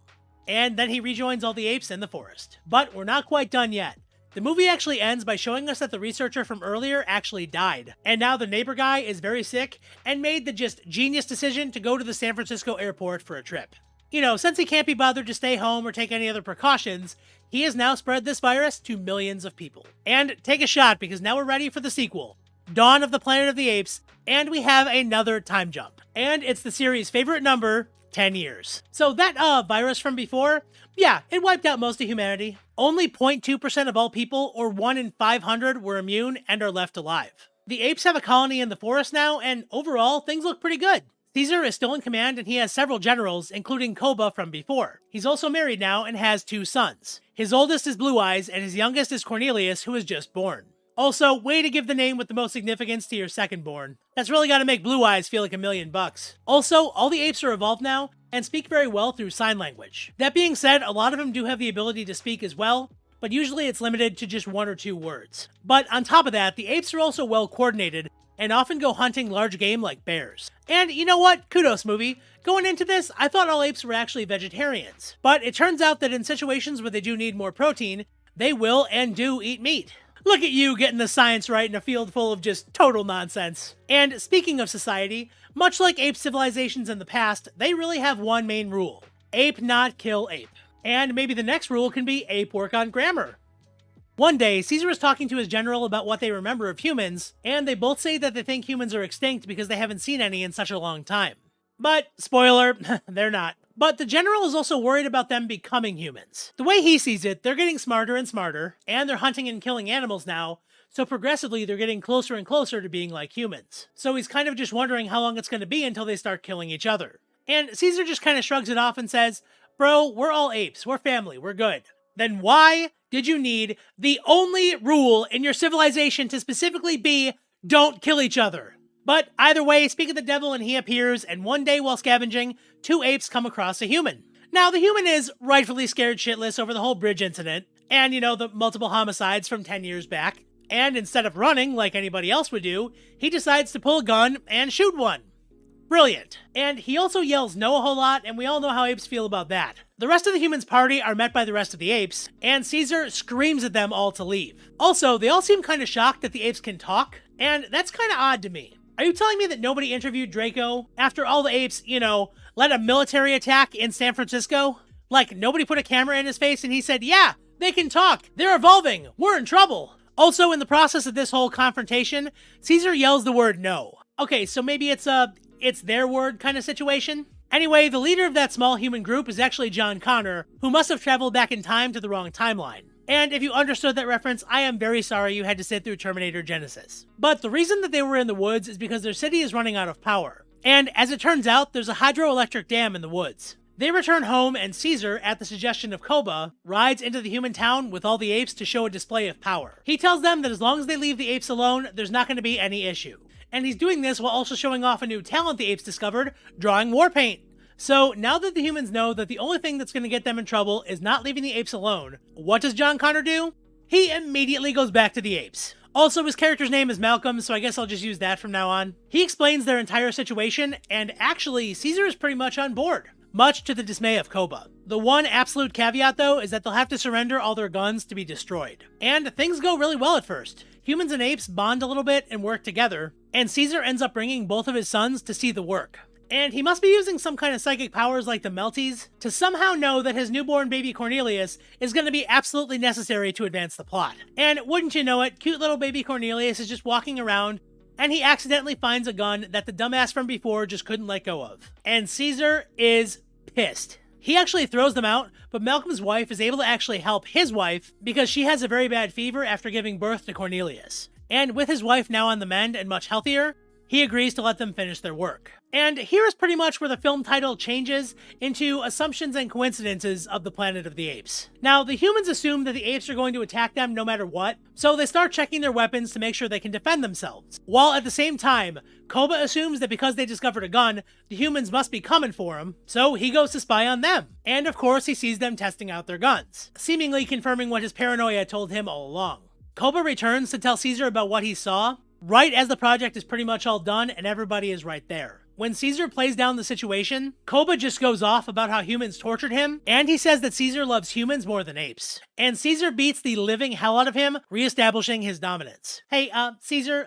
And then he rejoins all the apes in the forest. But we're not quite done yet. The movie actually ends by showing us that the researcher from earlier actually died, and now the neighbor guy is very sick and made the just genius decision to go to the San Francisco airport for a trip. Since he can't be bothered to stay home or take any other precautions, he has now spread this virus to millions of people. And take a shot because now we're ready for the sequel. Dawn of the Planet of the Apes, and we have another time jump. And it's the series' favorite number, 10 years. So that virus from before, yeah, it wiped out most of humanity. Only 0.2% of all people, or 1 in 500, were immune and are left alive. The apes have a colony in the forest now, and overall, things look pretty good. Caesar is still in command and he has several generals, including Koba from before. He's also married now and has 2 sons. His oldest is Blue Eyes and his youngest is Cornelius, who is just born. Also, way to give the name with the most significance to your second-born. That's really gotta make Blue Eyes feel like $1 million. Also, all the apes are evolved now and speak very well through sign language. That being said, a lot of them do have the ability to speak as well, but usually it's limited to just 1 or 2 words. But on top of that, the apes are also well coordinated and often go hunting large game like bears. And you know what? Kudos, movie. Going into this, I thought all apes were actually vegetarians. But it turns out that in situations where they do need more protein, they will and do eat meat. Look at you getting the science right in a field full of just total nonsense. And speaking of society, much like ape civilizations in the past, they really have one main rule. Ape not kill ape. And maybe the next rule can be ape work on grammar. One day, Caesar is talking to his general about what they remember of humans, and they both say that they think humans are extinct because they haven't seen any in such a long time. But, spoiler, they're not. But the general is also worried about them becoming humans. The way he sees it, they're getting smarter and smarter, and they're hunting and killing animals now, so progressively they're getting closer and closer to being like humans. So he's kind of just wondering how long it's going to be until they start killing each other. And Caesar just kind of shrugs it off and says, "Bro, we're all apes, we're family, we're good." Then why did you need the only rule in your civilization to specifically be, don't kill each other? But either way, speak of the devil and he appears, and one day while scavenging, 2 apes come across a human. Now, the human is rightfully scared shitless over the whole bridge incident, and you know, the multiple homicides from 10 years back, and instead of running like anybody else would do, he decides to pull a gun and shoot one. Brilliant. And he also yells no a whole lot, and we all know how apes feel about that. The rest of the humans' party are met by the rest of the apes, and Caesar screams at them all to leave. Also, they all seem kind of shocked that the apes can talk, and that's kind of odd to me. Are you telling me that nobody interviewed Draco after all the apes, you know, led a military attack in San Francisco? Like, nobody put a camera in his face and he said, yeah, they can talk, they're evolving, we're in trouble. Also, in the process of this whole confrontation, Caesar yells the word no. Okay, so maybe it's their word kind of situation? Anyway, the leader of that small human group is actually John Connor, who must have traveled back in time to the wrong timeline. And if you understood that reference, I am very sorry you had to sit through Terminator Genesis. But the reason that they were in the woods is because their city is running out of power. And as it turns out, there's a hydroelectric dam in the woods. They return home and Caesar, at the suggestion of Koba, rides into the human town with all the apes to show a display of power. He tells them that as long as they leave the apes alone, there's not going to be any issue. And he's doing this while also showing off a new talent the apes discovered, drawing war paint. So now that the humans know that the only thing that's going to get them in trouble is not leaving the apes alone, what does John Connor do? He immediately goes back to the apes. Also, his character's name is Malcolm, so I guess I'll just use that from now on. He explains their entire situation, and actually, Caesar is pretty much on board, much to the dismay of Koba. The one absolute caveat, though, is that they'll have to surrender all their guns to be destroyed. And things go really well at first. Humans and apes bond a little bit and work together, and Caesar ends up bringing both of his sons to see the work. And he must be using some kind of psychic powers like the Melties to somehow know that his newborn baby Cornelius is going to be absolutely necessary to advance the plot. And wouldn't you know it, cute little baby Cornelius is just walking around and he accidentally finds a gun that the dumbass from before just couldn't let go of. And Caesar is pissed. He actually throws them out, but Malcolm's wife is able to actually help his wife because she has a very bad fever after giving birth to Cornelius. And with his wife now on the mend and much healthier, he agrees to let them finish their work. And here is pretty much where the film title changes into Assumptions and Coincidences of the Planet of the Apes. Now, the humans assume that the apes are going to attack them no matter what, so they start checking their weapons to make sure they can defend themselves. While at the same time, Koba assumes that because they discovered a gun, the humans must be coming for him, so he goes to spy on them. And of course, he sees them testing out their guns, seemingly confirming what his paranoia told him all along. Koba returns to tell Caesar about what he saw, right as the project is pretty much all done and everybody is right there. When Caesar plays down the situation, Koba just goes off about how humans tortured him, and he says that Caesar loves humans more than apes. And Caesar beats the living hell out of him, reestablishing his dominance. Hey, Caesar,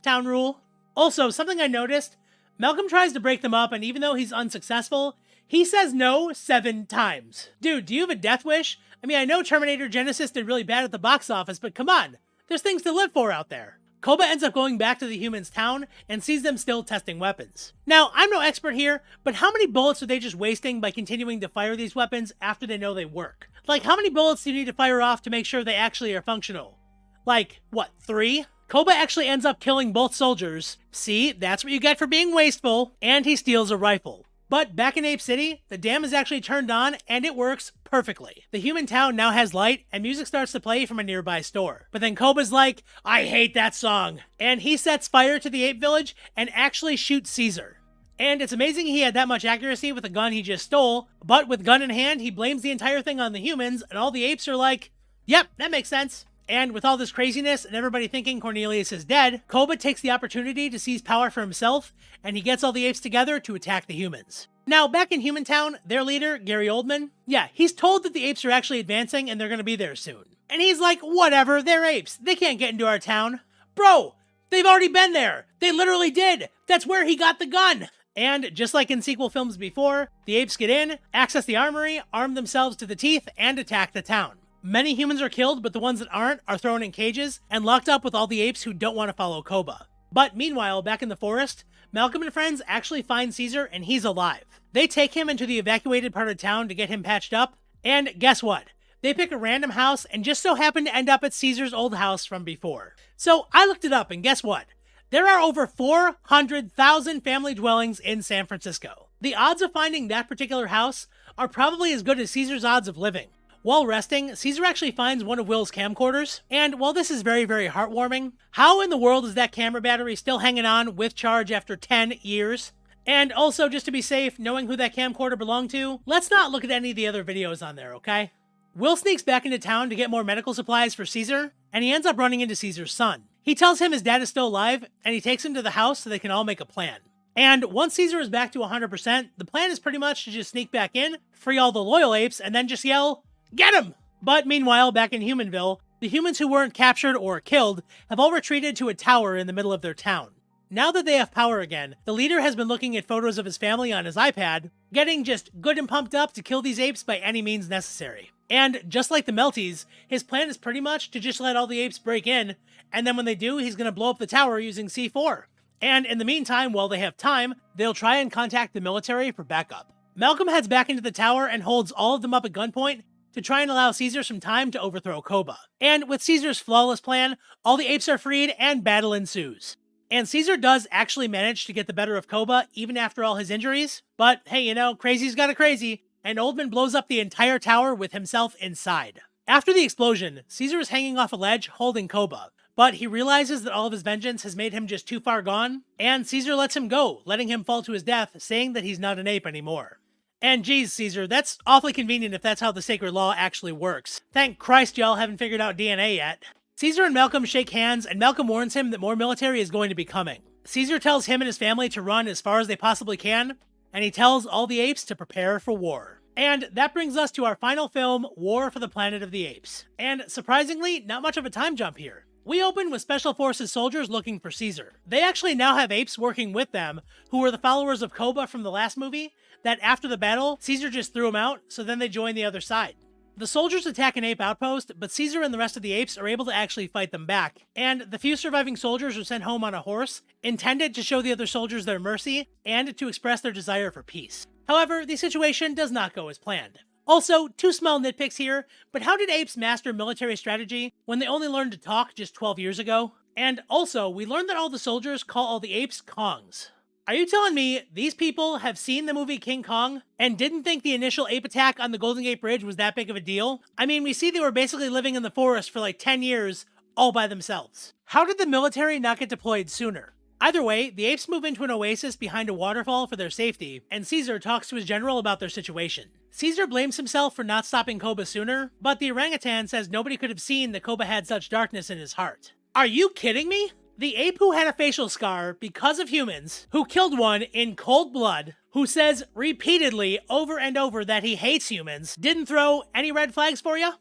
town rule. Also, something I noticed, Malcolm tries to break them up, and even though he's unsuccessful, he says no 7 times. Dude, do you have a death wish? I mean, I know Terminator Genesis did really bad at the box office, but come on, there's things to live for out there. Koba ends up going back to the humans' town and sees them still testing weapons. Now, I'm no expert here, but how many bullets are they just wasting by continuing to fire these weapons after they know they work? Like, how many bullets do you need to fire off to make sure they actually are functional? Like, what, 3? Koba actually ends up killing both soldiers. See, that's what you get for being wasteful, and he steals a rifle. But back in Ape City, the dam is actually turned on and it works perfectly. The human town now has light and music starts to play from a nearby store. But then Koba's like, I hate that song. And he sets fire to the ape village and actually shoots Caesar. And it's amazing he had that much accuracy with a gun he just stole, but with gun in hand, he blames the entire thing on the humans and all the apes are like, yep, that makes sense. And with all this craziness and everybody thinking Cornelius is dead, Koba takes the opportunity to seize power for himself, and he gets all the apes together to attack the humans. Now, back in Humantown, their leader, Gary Oldman, yeah, he's told that the apes are actually advancing and they're gonna be there soon. And he's like, whatever, they're apes. They can't get into our town. Bro, they've already been there. They literally did. That's where he got the gun. And just like in sequel films before, the apes get in, access the armory, arm themselves to the teeth, and attack the town. Many humans are killed, but the ones that aren't are thrown in cages and locked up with all the apes who don't want to follow Koba. But meanwhile, back in the forest, Malcolm and friends actually find Caesar and he's alive. They take him into the evacuated part of town to get him patched up, and guess what? They pick a random house and just so happen to end up at Caesar's old house from before. So I looked it up and guess what? There are over 400,000 family dwellings in San Francisco. The odds of finding that particular house are probably as good as Caesar's odds of living. While resting, Caesar actually finds one of Will's camcorders, and while this is very, very heartwarming, how in the world is that camera battery still hanging on with charge after 10 years? And also, just to be safe, knowing who that camcorder belonged to, let's not look at any of the other videos on there, okay? Will sneaks back into town to get more medical supplies for Caesar, and he ends up running into Caesar's son. He tells him his dad is still alive, and he takes him to the house so they can all make a plan. And once Caesar is back to 100%, the plan is pretty much to just sneak back in, free all the loyal apes, and then just yell, get him! But meanwhile, back in Humanville, the humans who weren't captured or killed have all retreated to a tower in the middle of their town. Now that they have power again, the leader has been looking at photos of his family on his iPad, getting just good and pumped up to kill these apes by any means necessary. And just like the Melties, his plan is pretty much to just let all the apes break in, and then when they do, he's going to blow up the tower using C4. And in the meantime, while they have time, they'll try and contact the military for backup. Malcolm heads back into the tower and holds all of them up at gunpoint to try and allow Caesar some time to overthrow Koba. And with Caesar's flawless plan, all the apes are freed and battle ensues. And Caesar does actually manage to get the better of Koba even after all his injuries, but hey, you know, crazy's got a crazy, and Oldman blows up the entire tower with himself inside. After the explosion, Caesar is hanging off a ledge holding Koba, but he realizes that all of his vengeance has made him just too far gone, and Caesar lets him go, letting him fall to his death, saying that he's not an ape anymore. And geez, Caesar, that's awfully convenient if that's how the sacred law actually works. Thank Christ y'all haven't figured out DNA yet. Caesar and Malcolm shake hands, and Malcolm warns him that more military is going to be coming. Caesar tells him and his family to run as far as they possibly can, and he tells all the apes to prepare for war. And that brings us to our final film, War for the Planet of the Apes. And surprisingly, not much of a time jump here. We open with Special Forces soldiers looking for Caesar. They actually now have apes working with them, who were the followers of Koba from the last movie, that after the battle, Caesar just threw them out, so then they join the other side. The soldiers attack an ape outpost, but Caesar and the rest of the apes are able to actually fight them back, and the few surviving soldiers are sent home on a horse, intended to show the other soldiers their mercy, and to express their desire for peace. However, the situation does not go as planned. Also, two small nitpicks here, but how did apes master military strategy when they only learned to talk just 12 years ago? And also, we learned that all the soldiers call all the apes Kongs. Are you telling me these people have seen the movie King Kong and didn't think the initial ape attack on the Golden Gate Bridge was that big of a deal? I mean, we see they were basically living in the forest for like 10 years all by themselves. How did the military not get deployed sooner? Either way, the apes move into an oasis behind a waterfall for their safety, and Caesar talks to his general about their situation. Caesar blames himself for not stopping Koba sooner, but the orangutan says nobody could have seen that Koba had such darkness in his heart. Are you kidding me? The ape who had a facial scar because of humans, who killed one in cold blood, who says repeatedly over and over that he hates humans, didn't throw any red flags for you?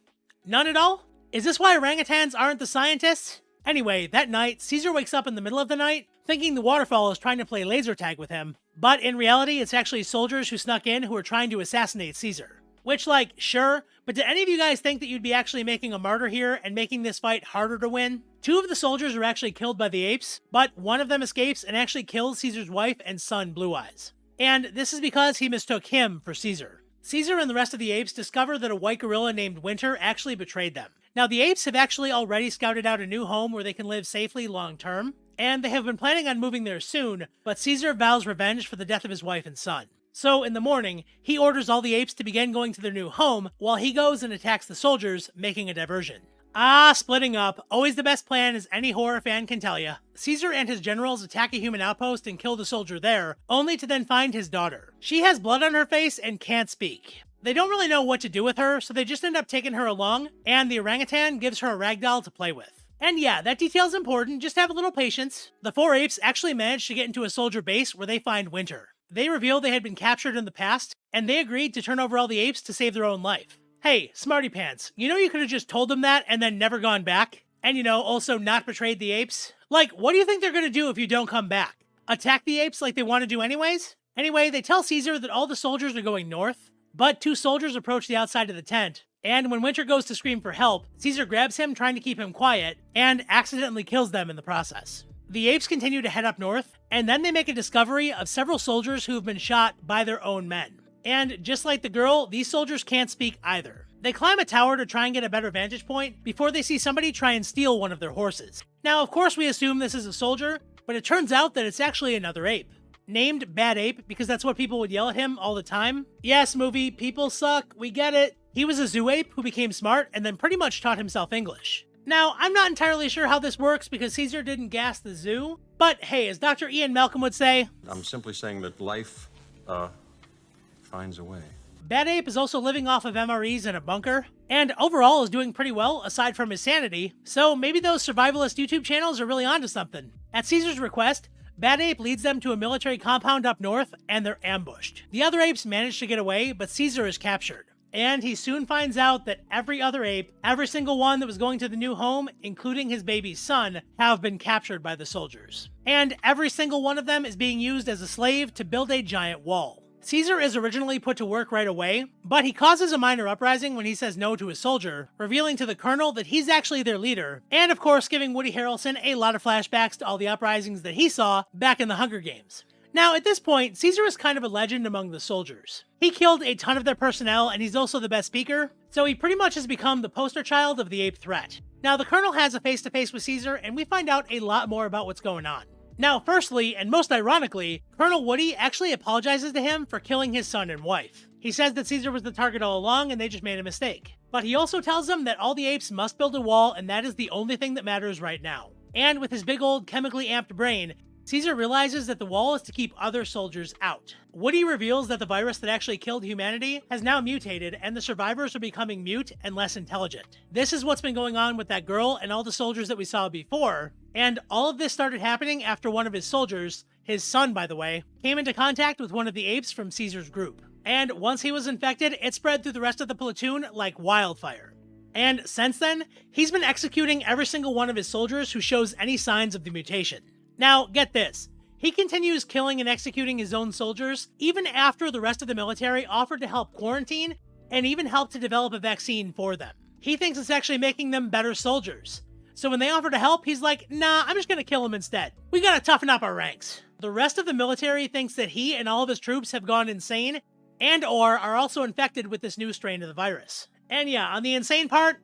None at all? Is this why orangutans aren't the scientists? Anyway, that night, Caesar wakes up in the middle of the night, thinking the waterfall is trying to play laser tag with him. But in reality, it's actually soldiers who snuck in who are trying to assassinate Caesar. Which, like, sure, but did any of you guys think that you'd be actually making a martyr here and making this fight harder to win? 2 of the soldiers are actually killed by the apes, but one of them escapes and actually kills Caesar's wife and son, Blue Eyes. And this is because he mistook him for Caesar. Caesar and the rest of the apes discover that a white gorilla named Winter actually betrayed them. Now, the apes have actually already scouted out a new home where they can live safely long term, and they have been planning on moving there soon, but Caesar vows revenge for the death of his wife and son. So, in the morning, he orders all the apes to begin going to their new home, while he goes and attacks the soldiers, making a diversion. Splitting up. Always the best plan, as any horror fan can tell ya. Caesar and his generals attack a human outpost and kill the soldier there, only to then find his daughter. She has blood on her face and can't speak. They don't really know what to do with her, so they just end up taking her along, and the orangutan gives her a ragdoll to play with. And yeah, that detail's important, just have a little patience. The 4 apes actually managed to get into a soldier base where they find Winter. They reveal they had been captured in the past, and they agreed to turn over all the apes to save their own life. Hey, smarty pants, you know you could have just told them that and then never gone back? And also not betrayed the apes? Like, what do you think they're gonna do if you don't come back? Attack the apes like they want to do anyways? Anyway, they tell Caesar that all the soldiers are going north, but 2 soldiers approach the outside of the tent, and when Winter goes to scream for help, Caesar grabs him trying to keep him quiet, and accidentally kills them in the process. The apes continue to head up north, and then they make a discovery of several soldiers who have been shot by their own men. And just like the girl, these soldiers can't speak either. They climb a tower to try and get a better vantage point before they see somebody try and steal one of their horses. Now, of course we assume this is a soldier, but it turns out that it's actually another ape. Named Bad Ape because that's what people would yell at him all the time. Yes, movie, people suck, we get it. He was a zoo ape who became smart and then pretty much taught himself English. Now, I'm not entirely sure how this works because Caesar didn't gas the zoo, but hey, as Dr. Ian Malcolm would say, I'm simply saying that life, finds a way. Bad Ape is also living off of MREs in a bunker, and overall is doing pretty well aside from his sanity, so maybe those survivalist YouTube channels are really onto something. At Caesar's request, Bad Ape leads them to a military compound up north, and they're ambushed. The other apes manage to get away, but Caesar is captured. And he soon finds out that every other ape, every single one that was going to the new home, including his baby's son, have been captured by the soldiers. And every single one of them is being used as a slave to build a giant wall. Caesar is originally put to work right away, but he causes a minor uprising when he says no to his soldier, revealing to the colonel that he's actually their leader, and of course giving Woody Harrelson a lot of flashbacks to all the uprisings that he saw back in the Hunger Games. Now, at this point, Caesar is kind of a legend among the soldiers. He killed a ton of their personnel, and he's also the best speaker, so he pretty much has become the poster child of the ape threat. Now, the colonel has a face-to-face with Caesar, and we find out a lot more about what's going on. Now, firstly, and most ironically, Colonel Woody actually apologizes to him for killing his son and wife. He says that Caesar was the target all along, and they just made a mistake. But he also tells them that all the apes must build a wall, and that is the only thing that matters right now. And with his big old chemically amped brain, Caesar realizes that the wall is to keep other soldiers out. Woody reveals that the virus that actually killed humanity has now mutated, and the survivors are becoming mute and less intelligent. This is what's been going on with that girl and all the soldiers that we saw before, and all of this started happening after one of his soldiers, his son by the way, came into contact with one of the apes from Caesar's group. And once he was infected, it spread through the rest of the platoon like wildfire. And since then, he's been executing every single one of his soldiers who shows any signs of the mutation. Now, get this. He continues killing and executing his own soldiers even after the rest of the military offered to help quarantine and even help to develop a vaccine for them. He thinks it's actually making them better soldiers. So when they offer to help, he's like, nah, I'm just gonna kill them instead. We gotta toughen up our ranks. The rest of the military thinks that he and all of his troops have gone insane and/or are also infected with this new strain of the virus. And yeah, on the insane part,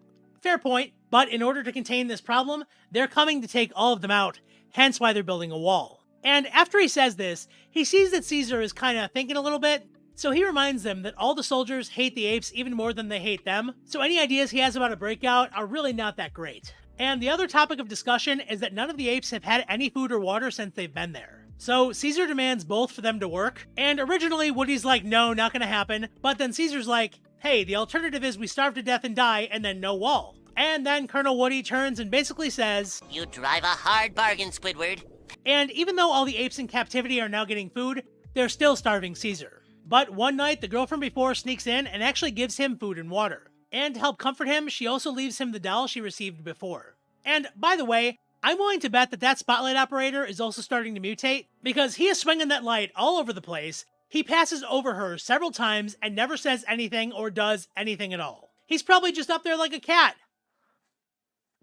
fair point, but in order to contain this problem, they're coming to take all of them out, hence why they're building a wall. And after he says this, he sees that Caesar is kind of thinking a little bit, so he reminds them that all the soldiers hate the apes even more than they hate them, so any ideas he has about a breakout are really not that great. And the other topic of discussion is that none of the apes have had any food or water since they've been there. So Caesar demands both for them to work, and originally Woody's like, no, not gonna happen, but then Caesar's like, hey, the alternative is we starve to death and die, and then no wall. And then Colonel Woody turns and basically says, you drive a hard bargain, Squidward. And even though all the apes in captivity are now getting food, they're still starving Caesar. But one night, the girl from before sneaks in and actually gives him food and water. And to help comfort him, she also leaves him the doll she received before. And by the way, I'm willing to bet that that spotlight operator is also starting to mutate, because he is swinging that light all over the place, He passes over her several times and never says anything or does anything at all. He's probably just up there like a cat.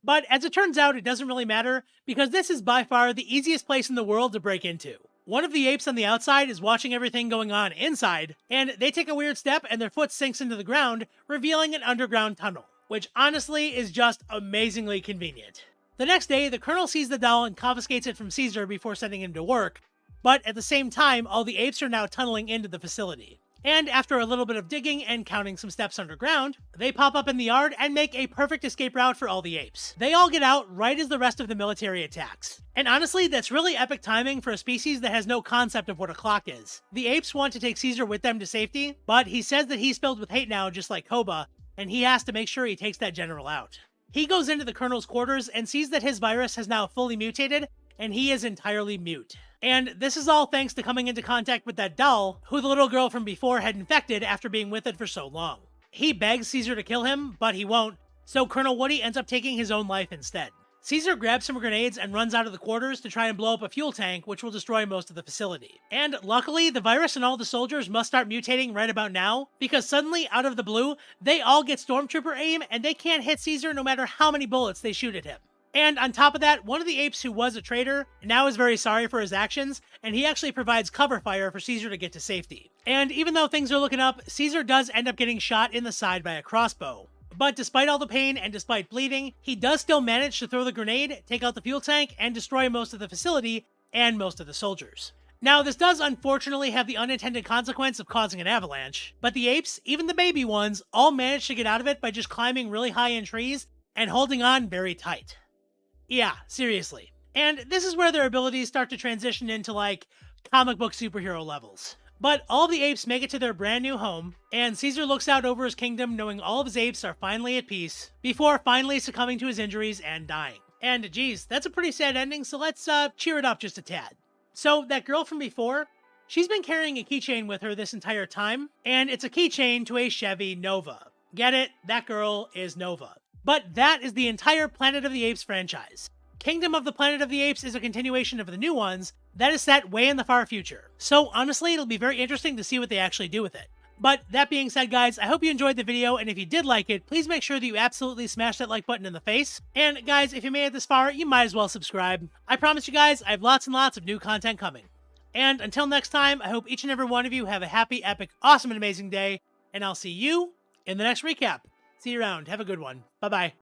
But as it turns out, it doesn't really matter, because this is by far the easiest place in the world to break into. One of the apes on the outside is watching everything going on inside, and they take a weird step and their foot sinks into the ground, revealing an underground tunnel, which honestly is just amazingly convenient. The next day, the Colonel sees the doll and confiscates it from Caesar before sending him to work, but at the same time, all the apes are now tunneling into the facility. And after a little bit of digging and counting some steps underground, they pop up in the yard and make a perfect escape route for all the apes. They all get out right as the rest of the military attacks. And honestly, that's really epic timing for a species that has no concept of what a clock is. The apes want to take Caesar with them to safety, but he says that he's filled with hate now, just like Koba, and he has to make sure he takes that general out. He goes into the Colonel's quarters and sees that his virus has now fully mutated, and he is entirely mute. And this is all thanks to coming into contact with that doll, who the little girl from before had infected after being with it for so long. He begs Caesar to kill him, but he won't, so Colonel Woody ends up taking his own life instead. Caesar grabs some grenades and runs out of the quarters to try and blow up a fuel tank, which will destroy most of the facility. And luckily, the virus and all the soldiers must start mutating right about now, because suddenly, out of the blue, they all get stormtrooper aim, and they can't hit Caesar no matter how many bullets they shoot at him. And on top of that, one of the apes who was a traitor now is very sorry for his actions, and he actually provides cover fire for Caesar to get to safety. And even though things are looking up, Caesar does end up getting shot in the side by a crossbow. But despite all the pain and despite bleeding, he does still manage to throw the grenade, take out the fuel tank, and destroy most of the facility and most of the soldiers. Now, this does unfortunately have the unintended consequence of causing an avalanche, but the apes, even the baby ones, all manage to get out of it by just climbing really high in trees and holding on very tight. Yeah, seriously. And this is where their abilities start to transition into, like, comic book superhero levels. But all the apes make it to their brand new home, and Caesar looks out over his kingdom knowing all of his apes are finally at peace, before finally succumbing to his injuries and dying. And geez, that's a pretty sad ending, so let's cheer it up just a tad. So that girl from before, she's been carrying a keychain with her this entire time, and it's a keychain to a Chevy Nova. Get it? That girl is Nova. But that is the entire Planet of the Apes franchise. Kingdom of the Planet of the Apes is a continuation of the new ones that is set way in the far future. So honestly, it'll be very interesting to see what they actually do with it. But that being said, guys, I hope you enjoyed the video, and if you did like it, please make sure that you absolutely smash that like button in the face. And guys, if you made it this far, you might as well subscribe. I promise you guys, I have lots and lots of new content coming. And until next time, I hope each and every one of you have a happy, epic, awesome, and amazing day, and I'll see you in the next recap. See you around. Have a good one. Bye-bye.